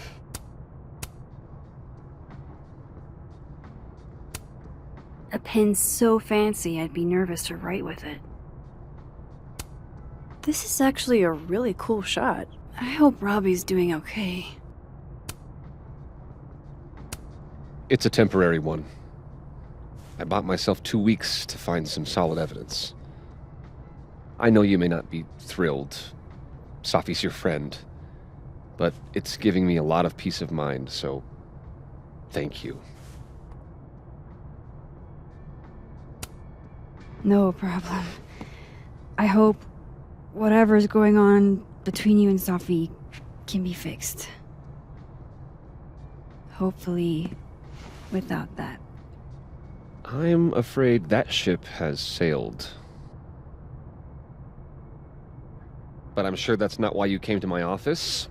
A pen so fancy I'd be nervous to write with it. This is actually a really cool shot. I hope Robbie's doing okay. It's a temporary one. I bought myself 2 weeks to find some solid evidence. I know you may not be thrilled. Safi's your friend. But it's giving me a lot of peace of mind, so thank you. No problem. I hope whatever's going on between you and Safi can be fixed. Hopefully, without that. I'm afraid that ship has sailed. But I'm sure that's not why you came to my office.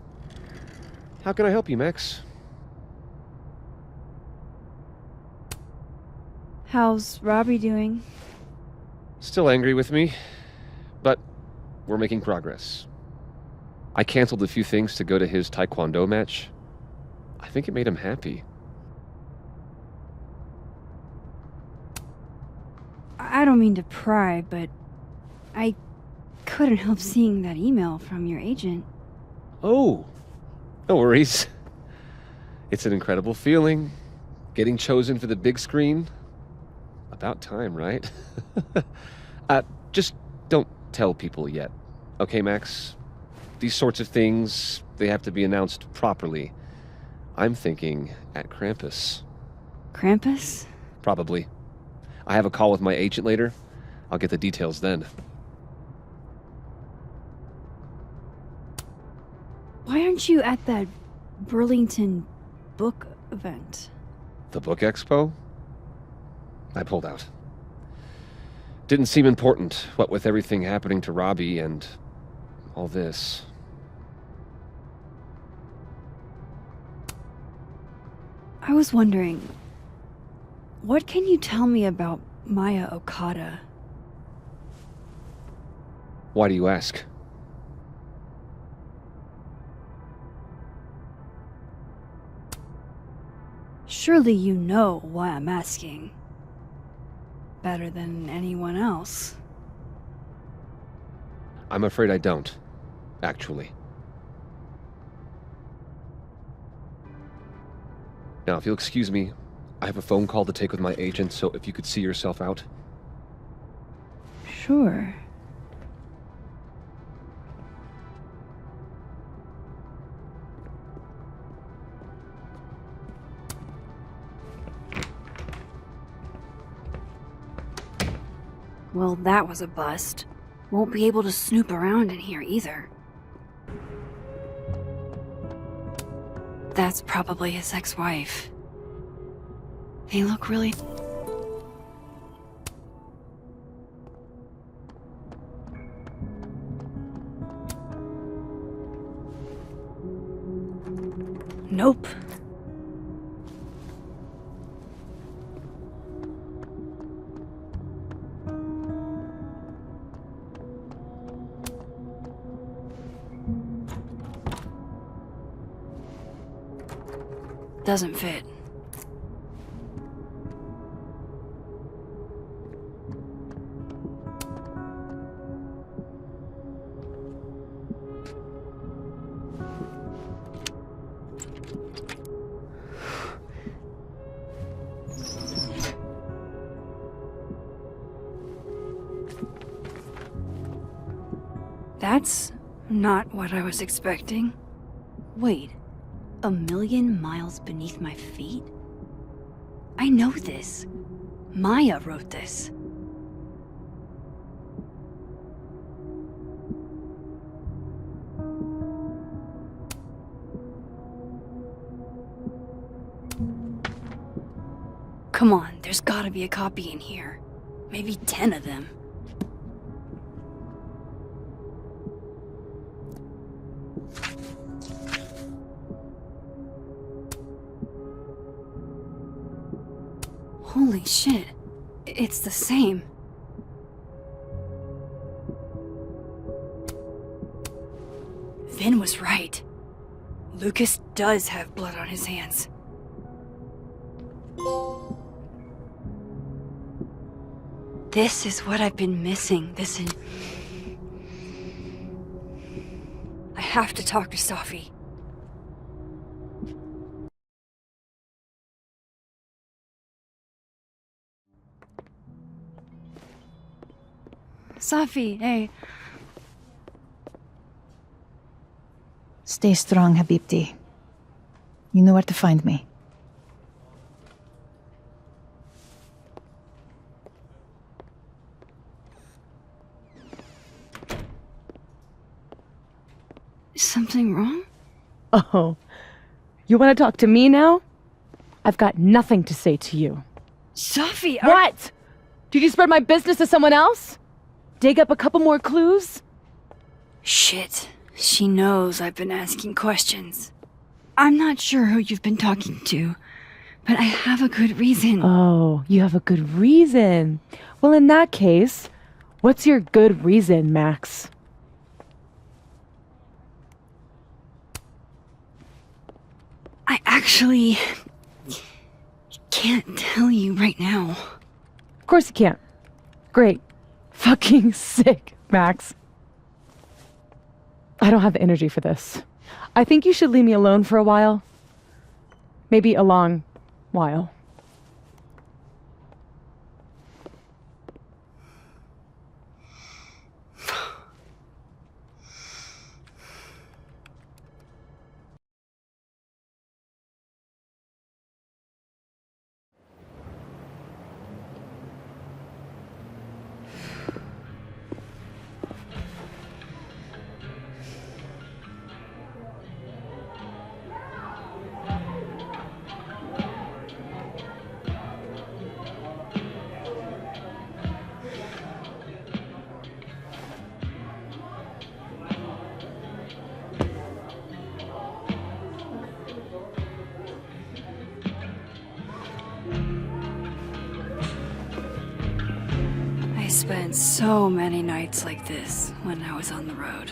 How can I help you, Max? How's Robbie doing? Still angry with me, but we're making progress. I canceled a few things to go to his taekwondo match. I think it made him happy. I don't mean to pry, but I couldn't help seeing that email from your agent. Oh, no worries. It's an incredible feeling. Getting chosen for the big screen. About time, right? Just don't tell people yet. Okay, Max? These sorts of things, they have to be announced properly. I'm thinking at Krampus. Krampus? Probably. I have a call with my agent later. I'll get the details then. Why aren't you at that Burlington book event? The book expo? I pulled out. Didn't seem important, what with everything happening to Robbie and all this. I was wondering, what can you tell me about Maya Okada? Why do you ask? Surely you know why I'm asking. Better than anyone else. I'm afraid I don't, actually. Now, if you'll excuse me, I have a phone call to take with my agent, so if you could see yourself out. Sure. Well, that was a bust. Won't be able to snoop around in here either. That's probably his ex-wife. They look really... Nope. Doesn't fit. That's not what I was expecting. Wait. 1,000,000 miles beneath my feet? I know this. Maya wrote this. Come on, there's gotta be a copy in here. Maybe 10 of them. Holy shit. It's the same. Vin was right. Lucas does have blood on his hands. This is what I've been missing. I have to talk to Safi. Safi, hey. Stay strong, Habibti. You know where to find me. Is something wrong? Oh, you want to talk to me now? I've got nothing to say to you. Safi, What? Did you spread my business to someone else? Dig up a couple more clues? Shit. She knows I've been asking questions. I'm not sure who you've been talking to, but I have a good reason. Oh, you have a good reason. Well, in that case, what's your good reason, Max? I actually can't tell you right now. Of course you can't. Great. Fucking sick, Max. I don't have the energy for this. I think you should leave me alone for a while. Maybe a long while. spent so many nights like this when I was on the road.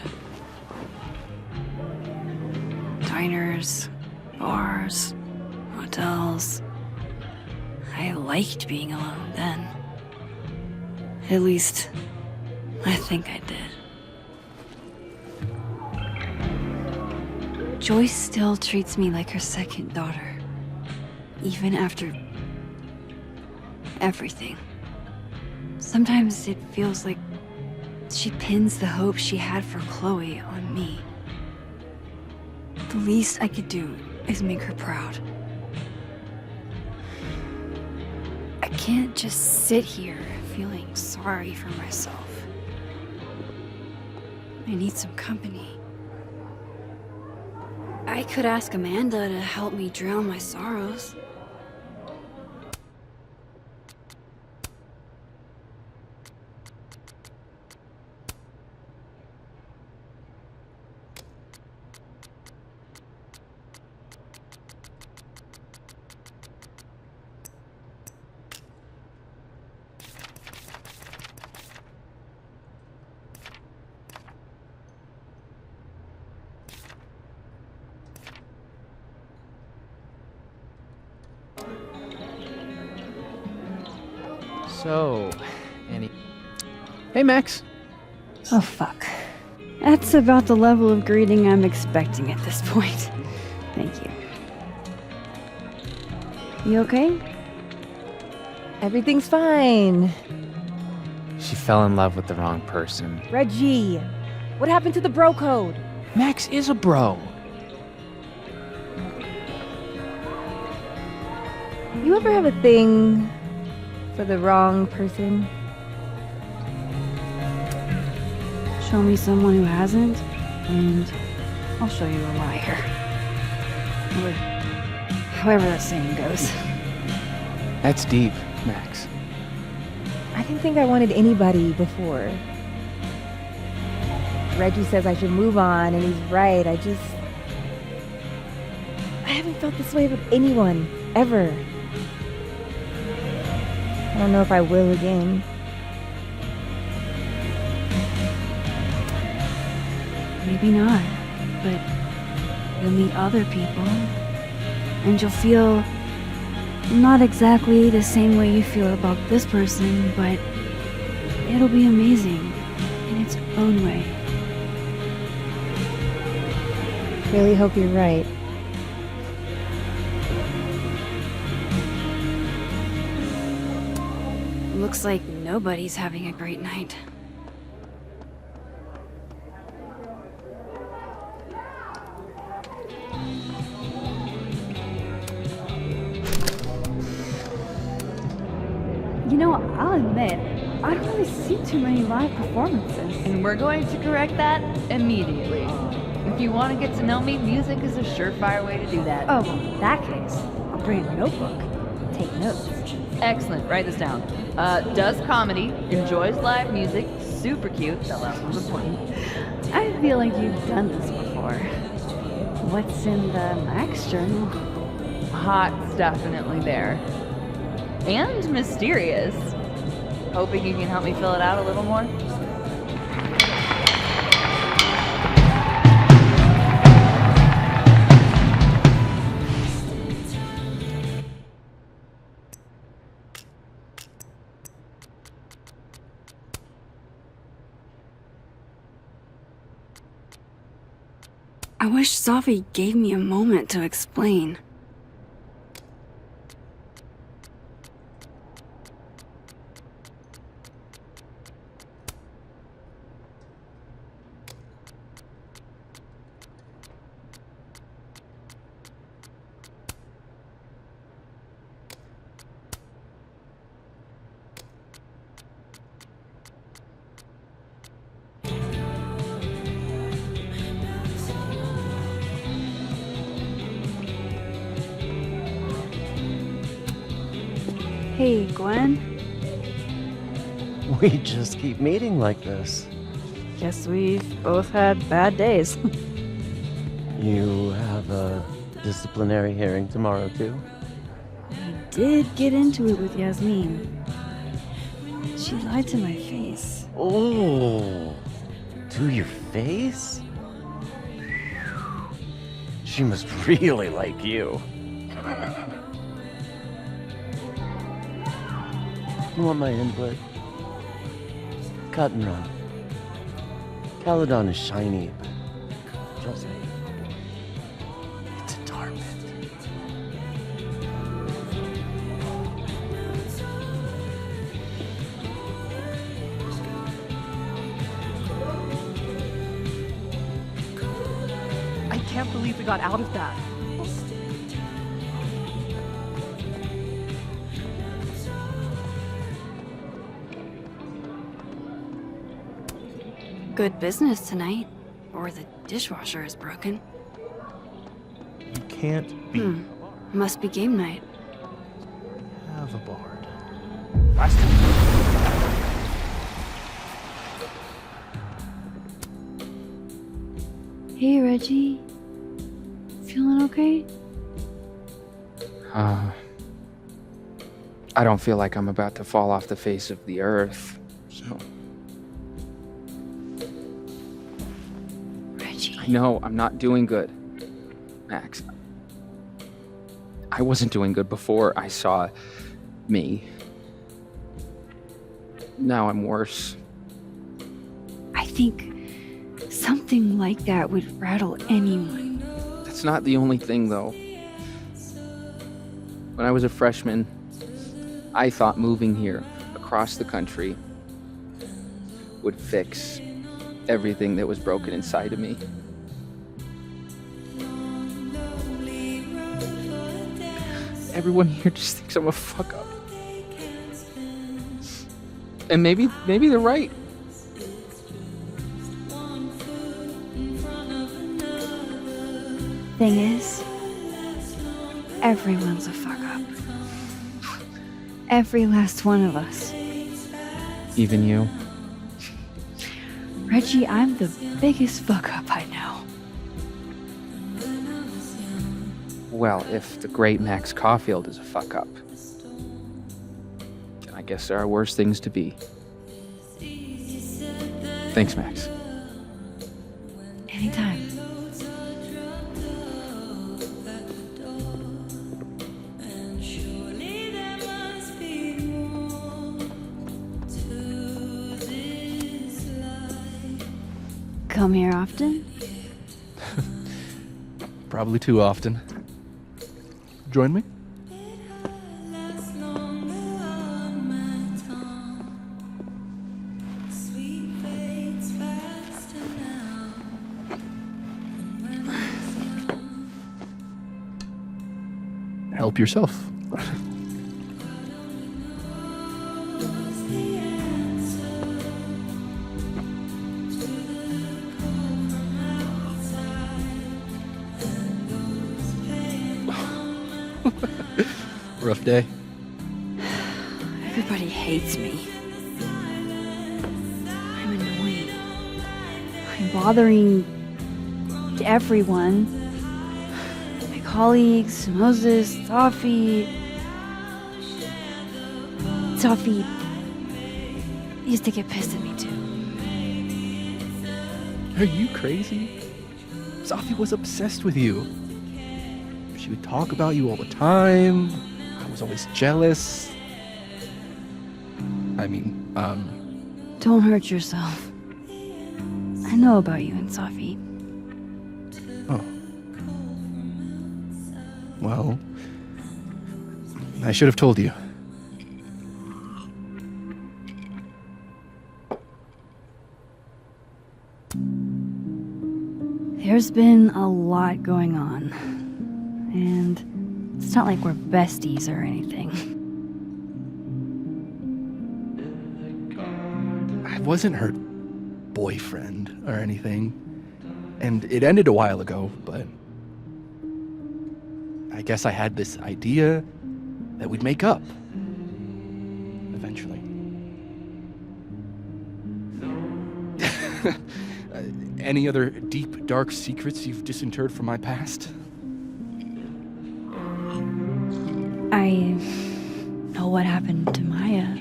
Diners, bars, hotels. I liked being alone then. At least, I think I did. Joyce still treats me like her second daughter, even after everything. Sometimes it feels like she pins the hope she had for Chloe on me. The least I could do is make her proud. I can't just sit here feeling sorry for myself. I need some company. I could ask Amanda to help me drown my sorrows. So, Hey, Max. Oh, fuck. That's about the level of greeting I'm expecting at this point. Thank you. You okay? Everything's fine. She fell in love with the wrong person. Reggie, what happened to the bro code? Max is a bro. You ever have a thing for the wrong person? Show me someone who hasn't, and I'll show you a liar. Or however that saying goes. That's deep, Max. I didn't think I wanted anybody before. Reggie says I should move on, and he's right. I haven't felt this way with anyone, ever. I don't know if I will again. Maybe not, but you'll meet other people, and you'll feel not exactly the same way you feel about this person, but it'll be amazing in its own way. Really hope you're right. Looks like nobody's having a great night. You know, I'll admit, I don't really see too many live performances. And we're going to correct that immediately. If you want to get to know me, music is a surefire way to do that. Oh, well, in that case, I'll bring a notebook. Take notes. Excellent, write this down. Does comedy, enjoys live music, super cute, that last one's important. I feel like you've done this before. What's in the Max journal? Hot's definitely there. And mysterious. Hoping you can help me fill it out a little more. I wish Safi gave me a moment to explain. Hey, Gwen. We just keep meeting like this. Guess we've both had bad days. You have a disciplinary hearing tomorrow, too? I did get into it with Yasmin. She lied to my face. Oh, to your face? She must really like you. You want my input? Cut and run. Caledon is shiny, but trust me, it's a tar pit. I can't believe we got out of that. Good business tonight. Or the dishwasher is broken. You can't be. Must be game night. Have a bard. Last time. Hey, Reggie. Feeling okay? I don't feel like I'm about to fall off the face of the earth, so. Reggie. I know, I'm not doing good. Max. I wasn't doing good before I saw me. Now I'm worse. I think something like that would rattle anyone. That's not the only thing, though. When I was a freshman, I thought moving here across the country would fix everything that was broken inside of me. Everyone here just thinks I'm a fuck up. And maybe they're right. Thing is, everyone's a fuck up. Every last one of us. Even you. Reggie, I'm the biggest fuck up I know. Well, if the great Max Caulfield is a fuck up, then I guess there are worse things to be. Thanks, Max. Anytime. Come here often? Probably too often. Join me? Help yourself. Rough day. Everybody hates me. I'm annoying. I'm bothering everyone. My colleagues, Moses, Toffee. Toffee used to get pissed at me too. Are you crazy? Safi was obsessed with you. She would talk about you all the time. I was always jealous. I mean, Don't hurt yourself. I know about you and Safi. Oh. Well, I should have told you. There's been a lot going on. And it's not like we're besties or anything. I wasn't her boyfriend or anything. And it ended a while ago, but I guess I had this idea that we'd make up. Eventually. Any other deep, dark secrets you've disinterred from my past? I know what happened to Maya.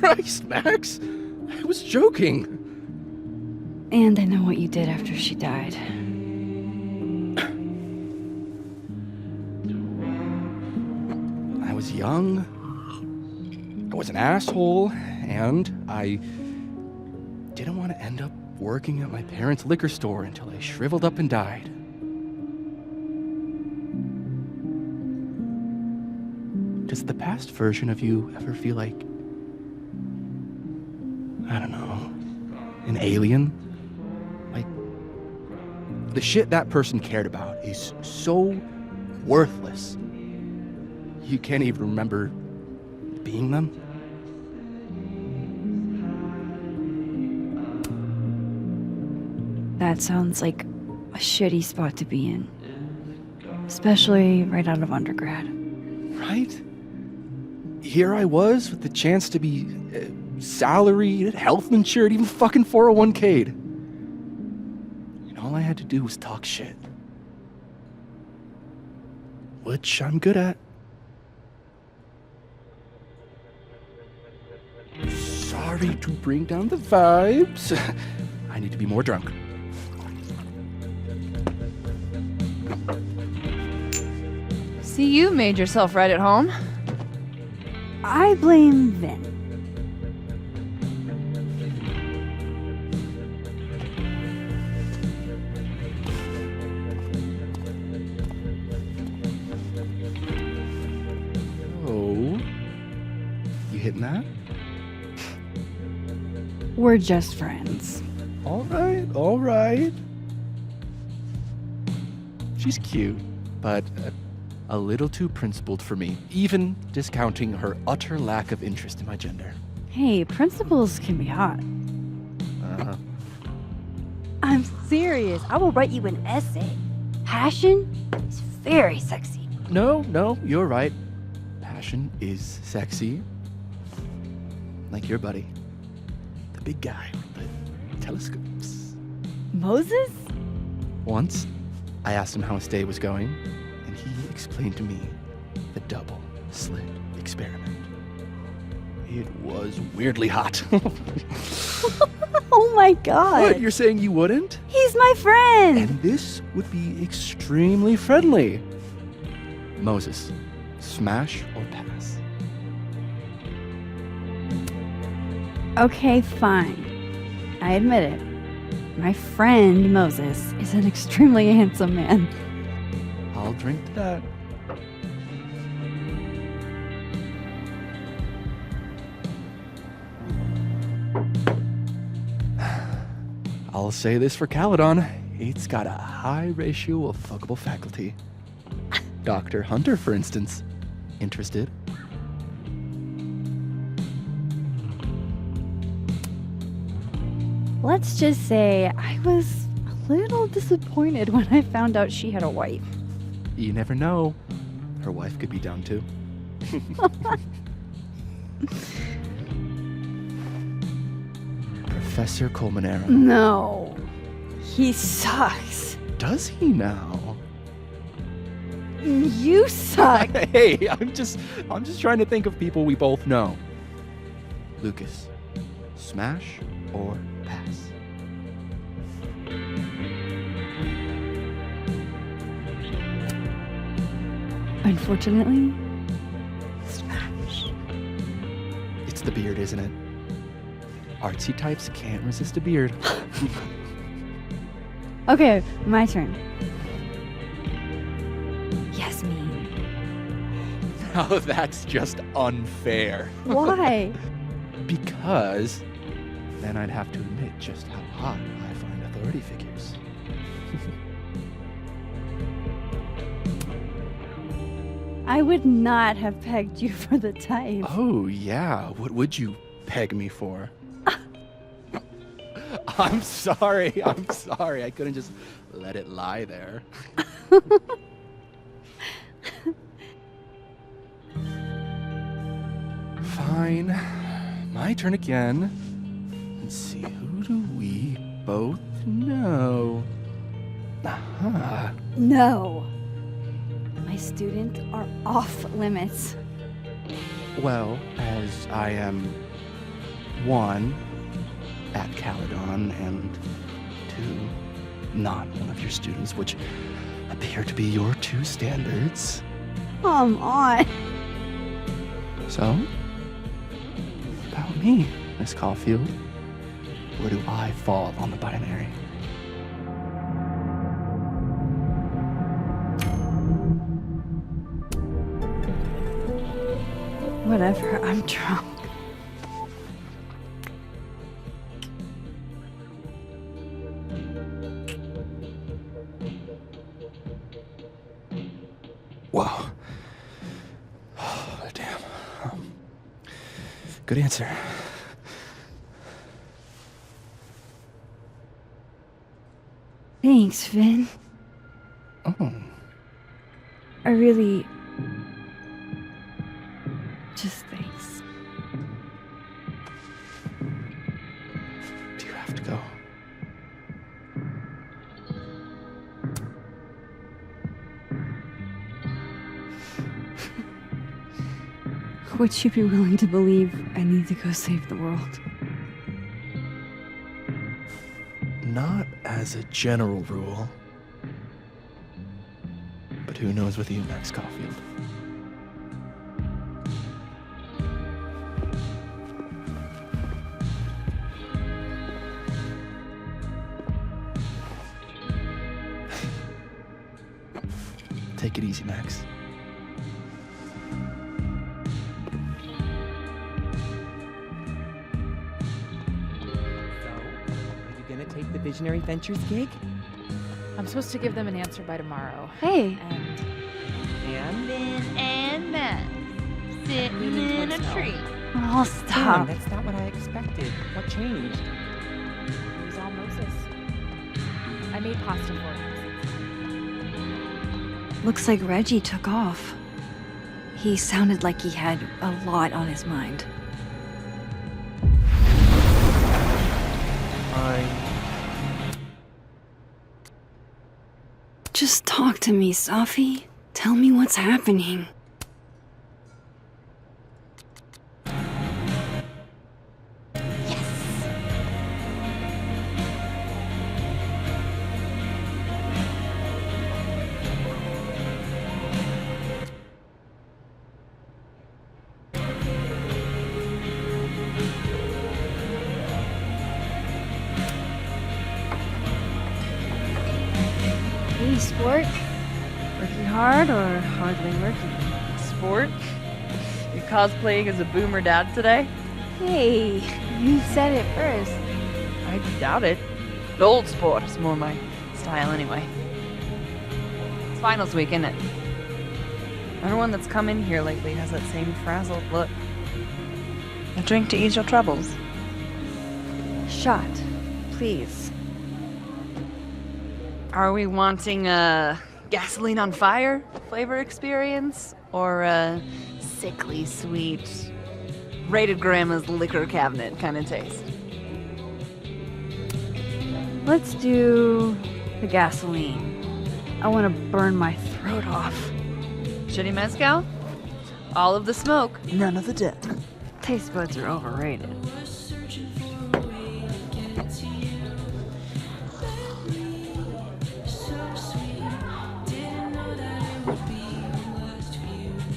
Christ, Max! I was joking. And I know what you did after she died. I was young. I was an asshole, and I didn't want to end up working at my parents' liquor store until I shriveled up and died. Does the past version of you ever feel like, I don't know, an alien? Like, the shit that person cared about is so worthless. You can't even remember being them? That sounds like a shitty spot to be in. Especially right out of undergrad. Right? Here I was with the chance to be salaried, health insured, even fucking 401k'd. And all I had to do was talk shit. Which I'm good at. Sorry to bring down the vibes. I need to be more drunk. See, you made yourself right at home. I blame Vin. Oh, you hitting that? We're just friends. All right, all right. She's cute, but a little too principled for me, even discounting her utter lack of interest in my gender. Hey, principals can be hot. I'm serious. I will write you an essay. Passion is very sexy. No, you're right. Passion is sexy. Like your buddy. The big guy with the telescopes. Moses? Once, I asked him how his day was going, and he explained to me the double slit experiment. It was weirdly hot. Oh my god. What, you're saying you wouldn't? He's my friend. And this would be extremely friendly. Moses, smash or pass? Okay, fine. I admit it. My friend Moses is an extremely handsome man. I'll drink to that. I'll say this for Caledon. It's got a high ratio of fuckable faculty. Dr. Hunter, for instance. Interested? Let's just say I was a little disappointed when I found out she had a wife. You never know. Her wife could be down too. Professor Colmenero. No. He sucks. Does he now? You suck. Hey, I'm just trying to think of people we both know. Lucas, smash or pass? Unfortunately, smash. It's the beard, isn't it? Artsy types can't resist a beard. Okay, my turn. Yasmin. Oh, that's just unfair. Why? Because then I'd have to admit just how hot I find authority figures. I would not have pegged you for the type. Oh, yeah. What would you peg me for? I'm sorry. I couldn't just let it lie there. Fine. My turn again. Let's see, who do we both know? Aha. No. My students are off limits. Well, as I am one, at Caledon, and two, not one of your students, which appear to be your two standards. Come on. So, about me, Miss Caulfield. Where do I fall on the binary? Whatever, I'm drunk. Wow. Oh, damn. Good answer. Thanks, Vin. Oh. I really... Just thanks. Do you have to go? Would you be willing to believe I need to go save the world? Not as a general rule. But who knows with you, Max Caulfield? Take it easy, Max. Take the Visionary Ventures gig? I'm supposed to give them an answer by tomorrow. Hey. And? Vin and Matt sitting in a tree. Oh, stop. Damn, that's not what I expected. What changed? It was all Moses. I made pasta for him. Looks like Reggie took off. He sounded like he had a lot on his mind. Just talk to me, Safi. Tell me what's happening. Hey, sport. Working hard or hardly working? Sport? You cosplaying as a boomer dad today? Hey, you said it first. I doubt it. Old sport is more my style anyway. It's finals week, isn't it? Everyone that's come in here lately has that same frazzled look. A drink to ease your troubles. Shot, please. Are we wanting a gasoline on fire flavor experience? Or a sickly sweet, rated grandma's liquor cabinet kind of taste? Let's do the gasoline. I want to burn my throat off. Shitty mezcal? All of the smoke, none of the dip. Taste buds are overrated.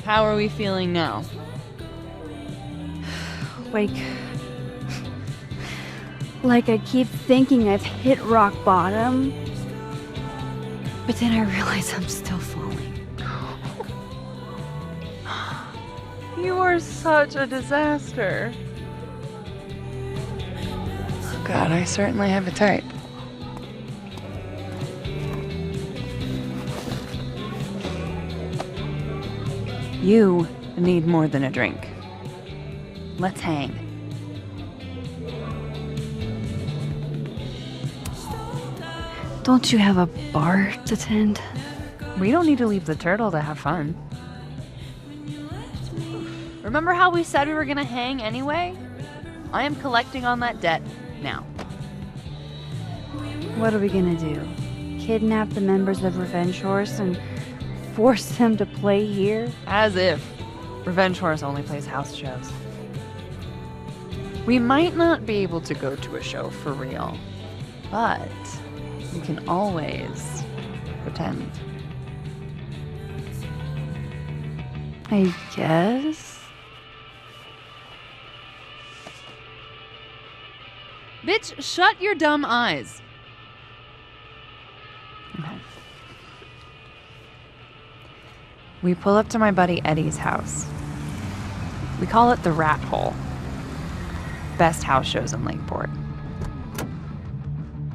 How are we feeling now? Like I keep thinking I've hit rock bottom, but then I realize I'm still falling. You are such a disaster. Oh God, I certainly have a type. You need more than a drink. Let's hang. Don't you have a bar to tend? We don't need to leave the turtle to have fun. Remember how we said we were gonna hang anyway? I am collecting on that debt now. What are we gonna do? Kidnap the members of Revenge Horse and force them to play here? As if. Revenge Horse only plays house shows. We might not be able to go to a show for real, but we can always pretend. I guess. Bitch, shut your dumb eyes. Okay. We pull up to my buddy Eddie's house. We call it the Rat Hole. Best house shows in Lakeport.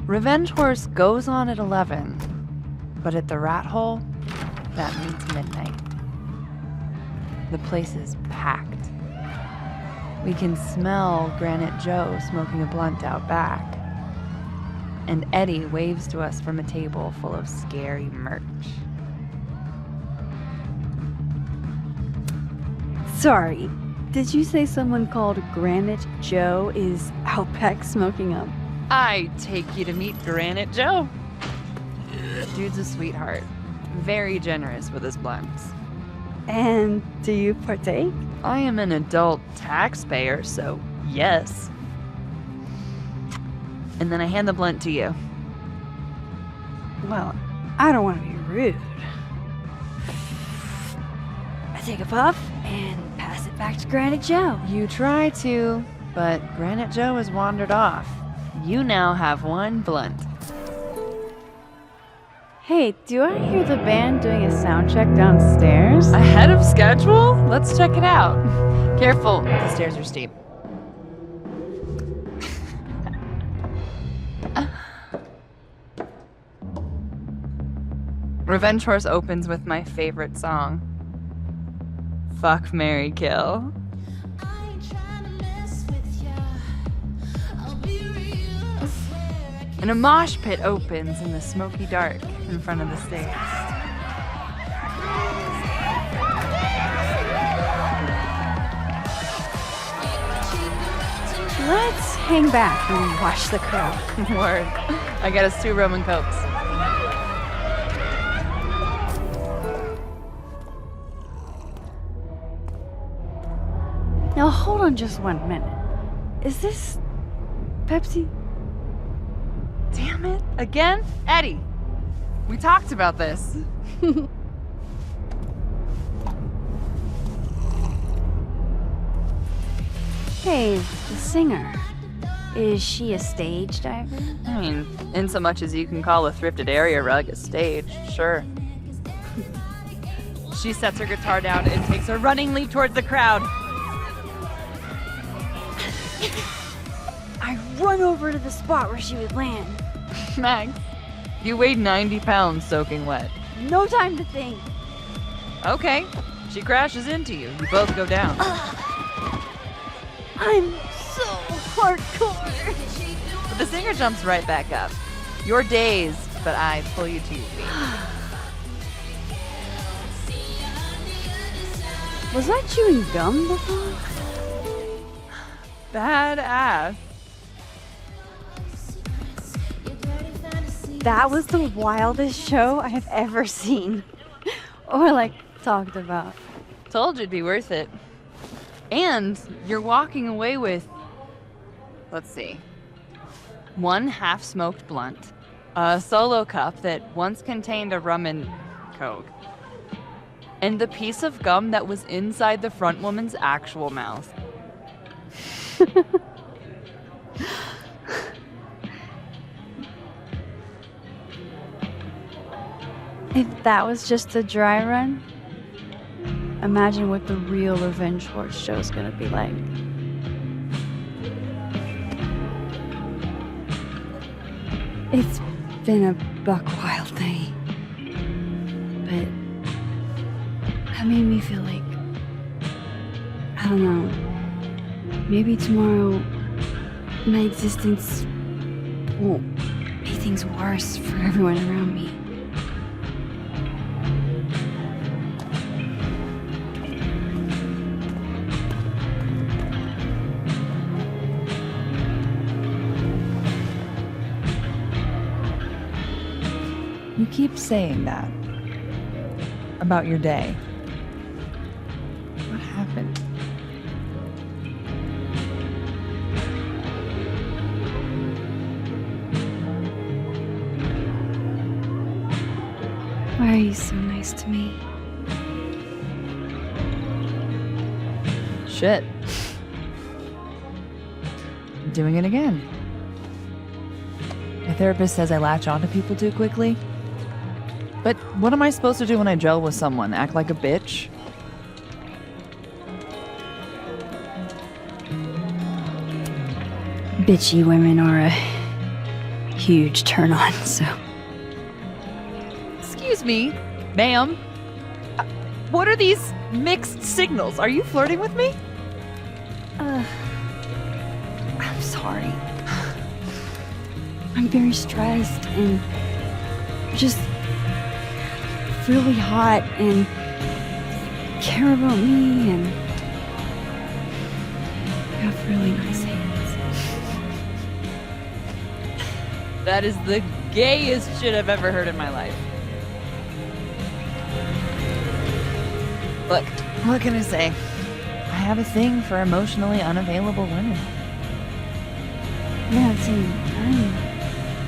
Revenge Horse goes on at 11, but at the Rat Hole, that means midnight. The place is packed. We can smell Granite Joe smoking a blunt out back. And Eddie waves to us from a table full of scary merch. Sorry, did you say someone called Granite Joe is out back smoking up? I take you to meet Granite Joe. Dude's a sweetheart. Very generous with his blunts. And do you partake? I am an adult taxpayer, so yes. And then I hand the blunt to you. Well, I don't want to be rude. I take a puff and pass it back to Granite Joe. You try to, but Granite Joe has wandered off. You now have one blunt. Hey, do I hear the band doing a sound check downstairs? Ahead of schedule? Let's check it out. Careful, the stairs are steep. Revenge Horse opens with my favorite song. Fuck, Marry, Kill. And a mosh pit opens in the smoky dark in front of the stage. Let's hang back and watch the crowd. Word. I got us 2 Roman Cokes. Now hold on just 1 minute. Is this Pepsi? Damn it. Again? Eddie, we talked about this. Hey, the singer. Is she a stage diver? I mean, in so much as you can call a thrifted area rug a stage, sure. She sets her guitar down and takes a running leap towards the crowd. I run over to the spot where she would land. Max, you weighed 90 pounds soaking wet. No time to think. Okay, she crashes into you. You both go down. I'm so hardcore. But the singer jumps right back up. You're dazed, but I pull you to your feet. Was I chewing gum before? Badass. That was the wildest show I have ever seen. Or like talked about. Told you it'd be worth it. And you're walking away with, let's see, 1 half-smoked blunt, a solo cup that once contained a rum and coke, and the piece of gum that was inside the front woman's actual mouth. If that was just a dry run, imagine what the real Revenge Horse show is gonna be like. It's been a buck wild day, but that made me feel like, I don't know, maybe tomorrow my existence won't make things worse for everyone around me. You keep saying that about your day. What happened? Why are you so nice to me? Shit. I'm doing it again. My therapist says I latch onto people too quickly. But what am I supposed to do when I gel with someone? Act like a bitch? Bitchy women are a huge turn on, so. Excuse me, ma'am. What are these mixed signals? Are you flirting with me? I'm sorry. I'm very stressed and just really hot and care about me and you have really nice hands. That is the gayest shit I've ever heard in my life. Look, what can I say? I have a thing for emotionally unavailable women. Yeah, same.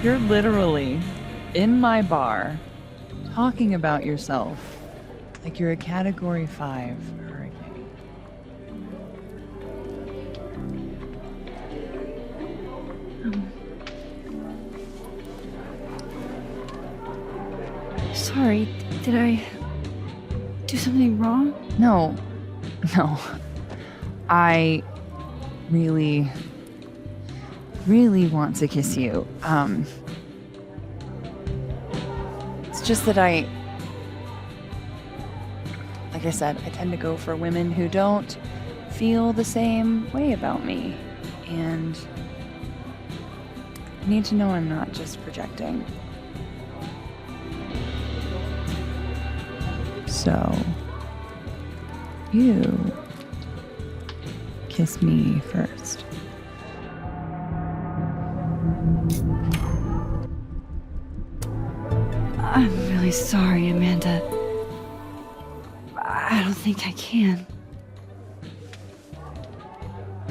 You're literally in my bar talking about yourself like you're a Category 5 hurricane. Sorry, did I do something wrong? No. I really want to kiss you. It's just that like I said, I tend to go for women who don't feel the same way about me. And I need to know I'm not just projecting. So, you kiss me first. I'm really sorry, Amanda. I don't think I can.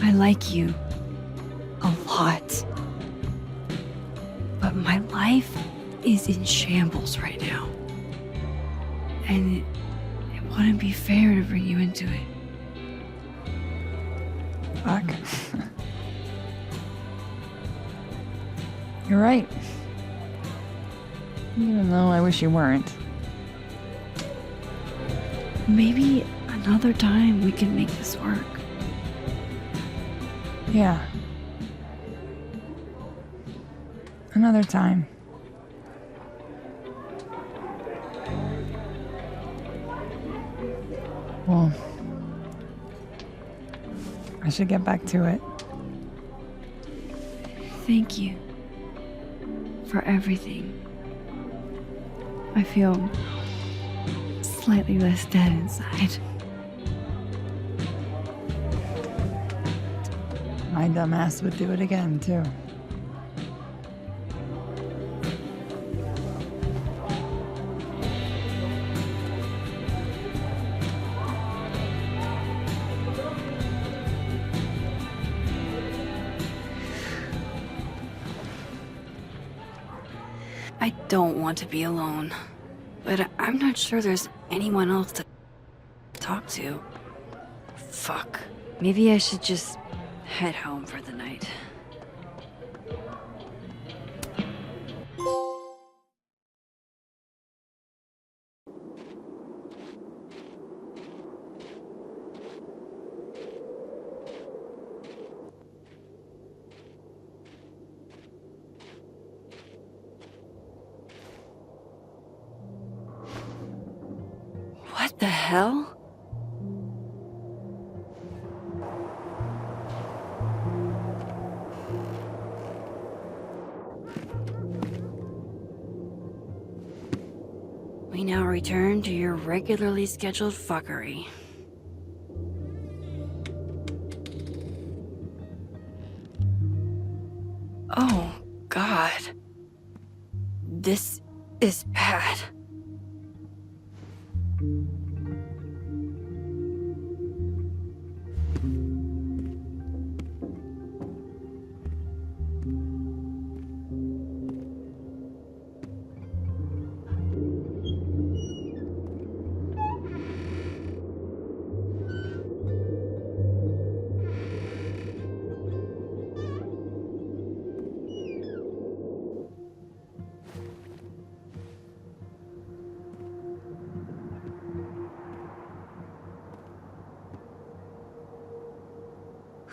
I like you a lot. But my life is in shambles right now. And it wouldn't be fair to bring you into it. Fuck. You're right. Even though I wish you weren't. Maybe another time we can make this work. Yeah. Another time. Well, I should get back to it. Thank you for everything. I feel slightly less dead inside. My dumb ass would do it again, too. I don't want to be alone, but I'm not sure there's anyone else to talk to. Fuck. Maybe I should just head home for the night. What the hell? We now return to your regularly scheduled fuckery. Oh, God. This is bad.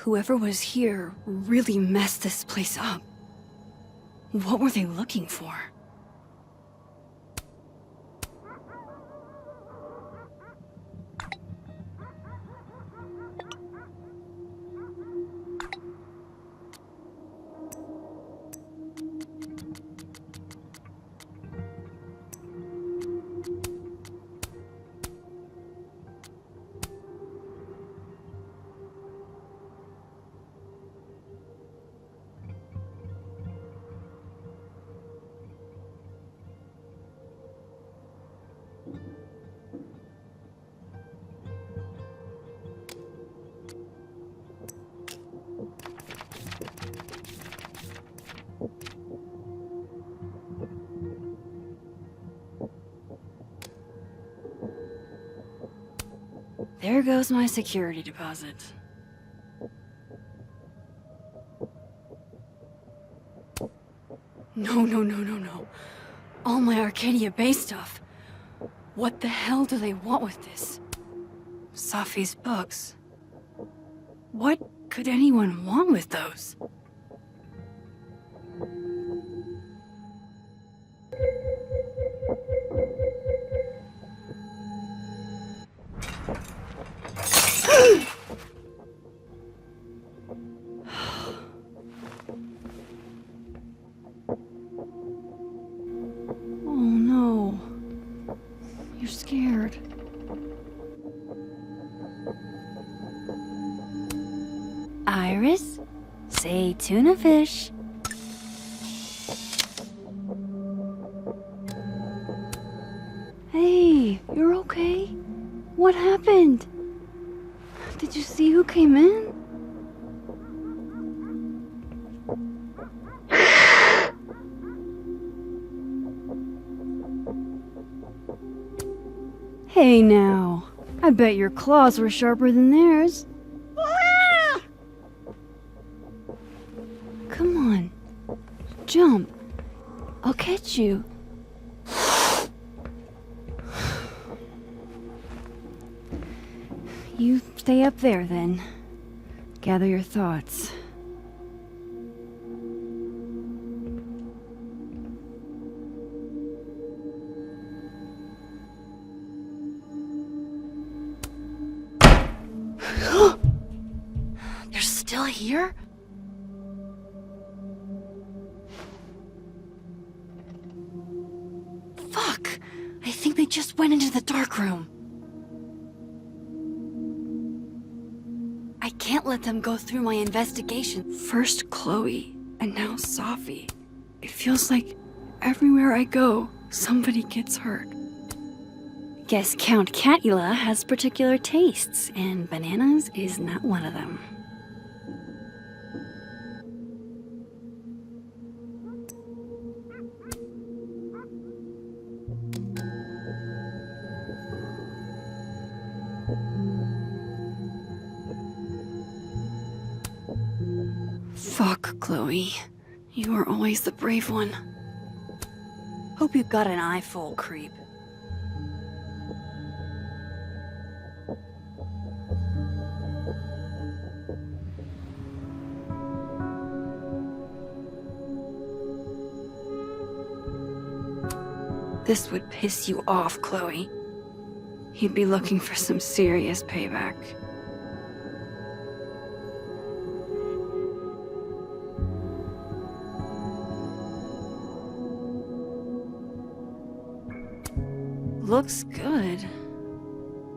Whoever was here really messed this place up. What were they looking for? There goes my security deposit. No. All my Arcadia Bay stuff. What the hell do they want with this? Safi's books. What could anyone want with those? Iris, say tuna fish. Hey, you're okay? What happened? Did you see who came in? Hey now, I bet your claws were sharper than theirs. Come on, jump. I'll catch you. You stay up there then. Gather your thoughts. They're still here? Fuck! I think they just went into the dark room. I can't let them go through my investigation. First Chloe, and now Safi. It feels like everywhere I go, somebody gets hurt. Guess Count Catula has particular tastes, and bananas is not one of them. Fuck, Chloe. You are always the brave one. Hope you got an eye full, creep. This would piss you off, Chloe. You'd be looking for some serious payback. Looks good.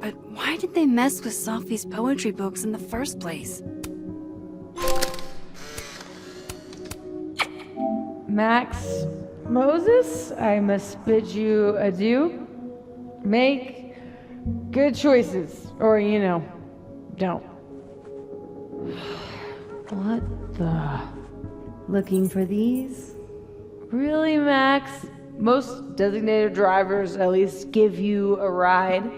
But why did they mess with Safi's poetry books in the first place? Max Moses, I must bid you adieu. Make good choices, or, don't. What the? Looking for these? Really, Max? Most designated drivers at least give you a ride.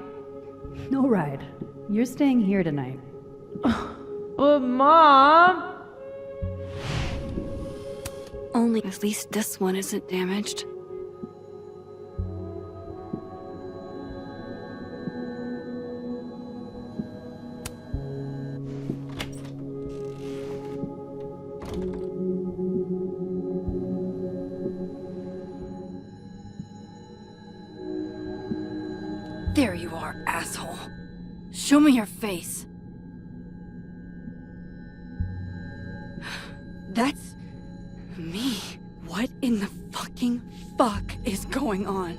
No ride. You're staying here tonight. But Mom! Only at least this one isn't damaged. No. Show me your face. That's me. What in the fucking fuck is going on?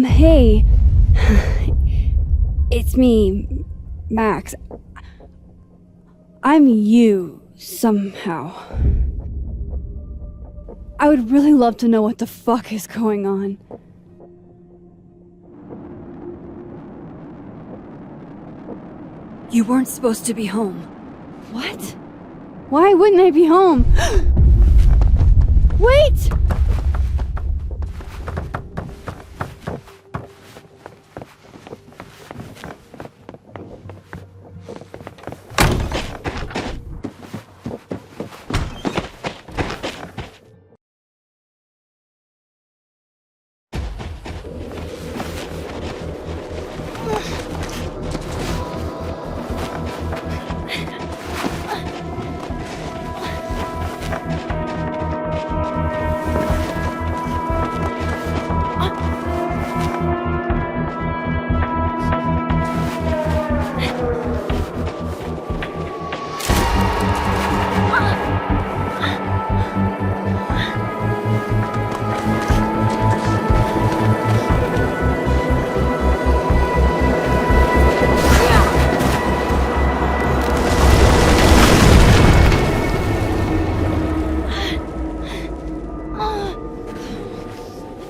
Hey. It's me, Max. I'm you, somehow. I would really love to know what the fuck is going on. You weren't supposed to be home. What? Why wouldn't I be home? Wait!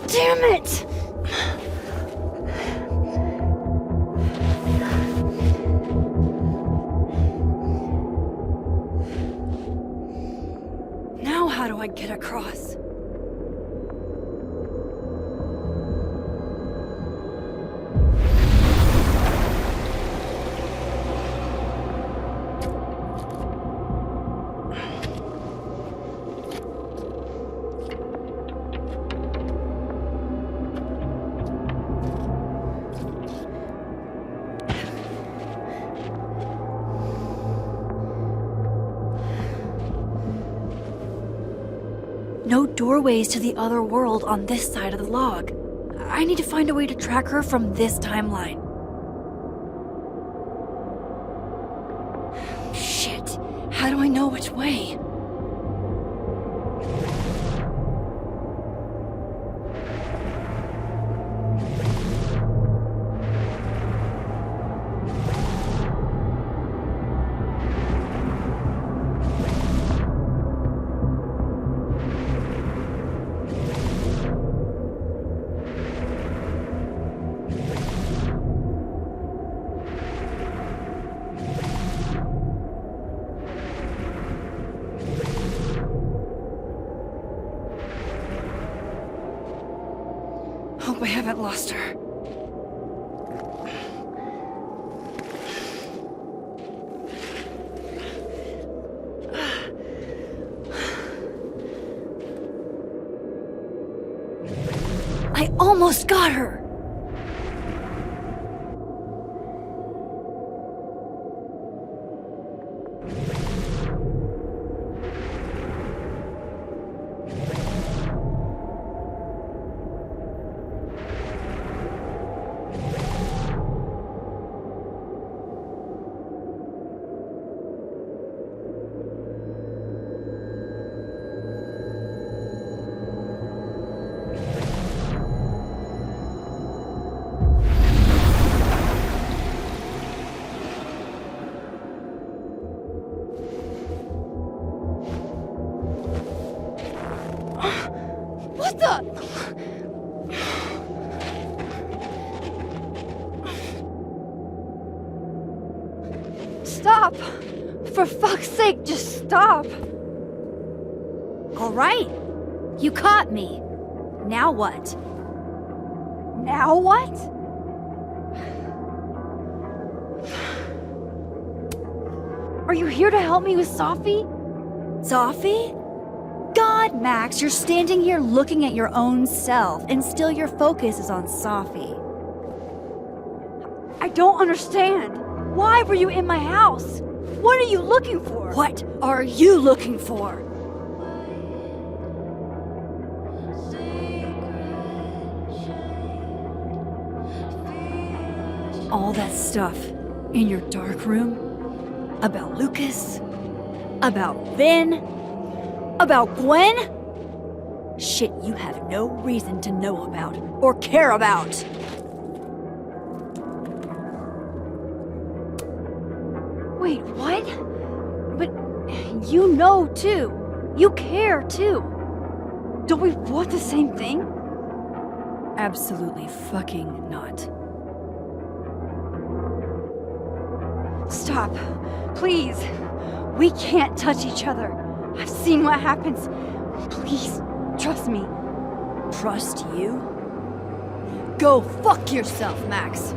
Damn it! Now how do I get across? No doorways to the other world on this side of the log. I need to find a way to track her from this timeline. Shit, how do I know which way? Hope I haven't lost her. I almost got her! What the? Stop! For fuck's sake, just stop! All right. You caught me. Now what? Now what? Are you here to help me with Sophie? Sophie? God, Max, you're standing here looking at your own self, and still your focus is on Sophie. I don't understand. Why were you in my house? What are you looking for? What are you looking for? All that stuff in your dark room? About Lucas? About Vin? About Gwen? Shit you have no reason to know about or care about. Wait, what? But you know too. You care too. Don't we want the same thing? Absolutely fucking not. Stop. Please. We can't touch each other. I've seen what happens. Please, trust me. Trust you? Go fuck yourself, Max.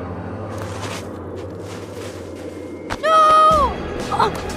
No! Come on!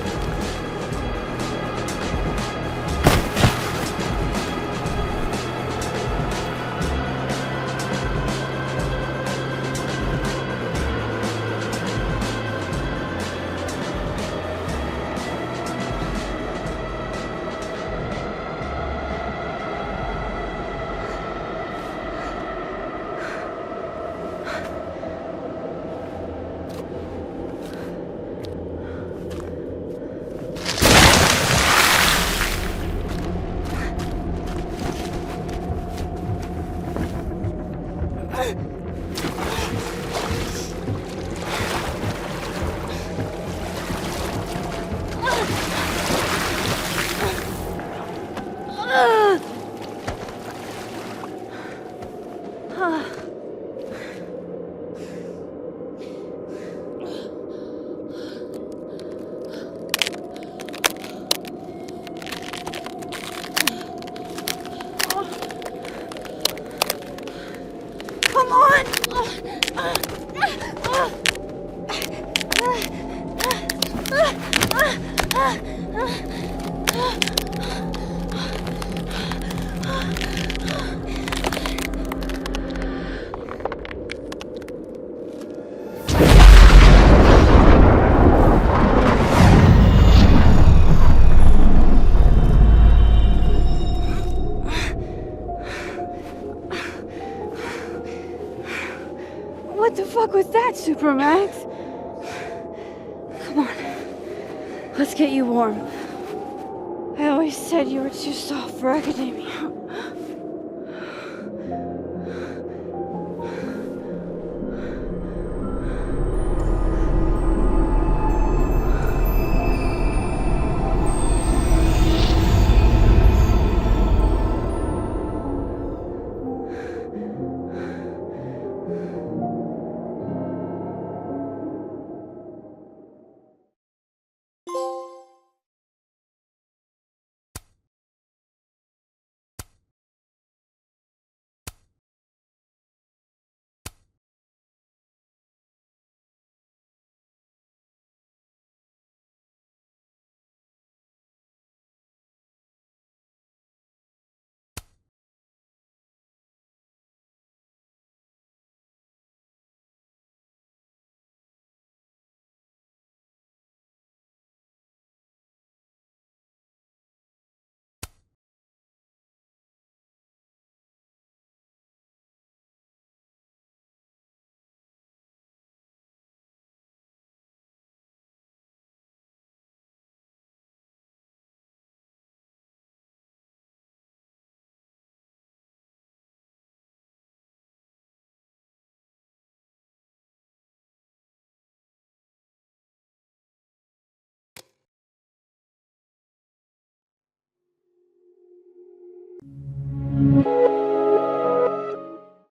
What the fuck was that, Supermax? Come on. Let's get you warm. I always said you were too soft for academia.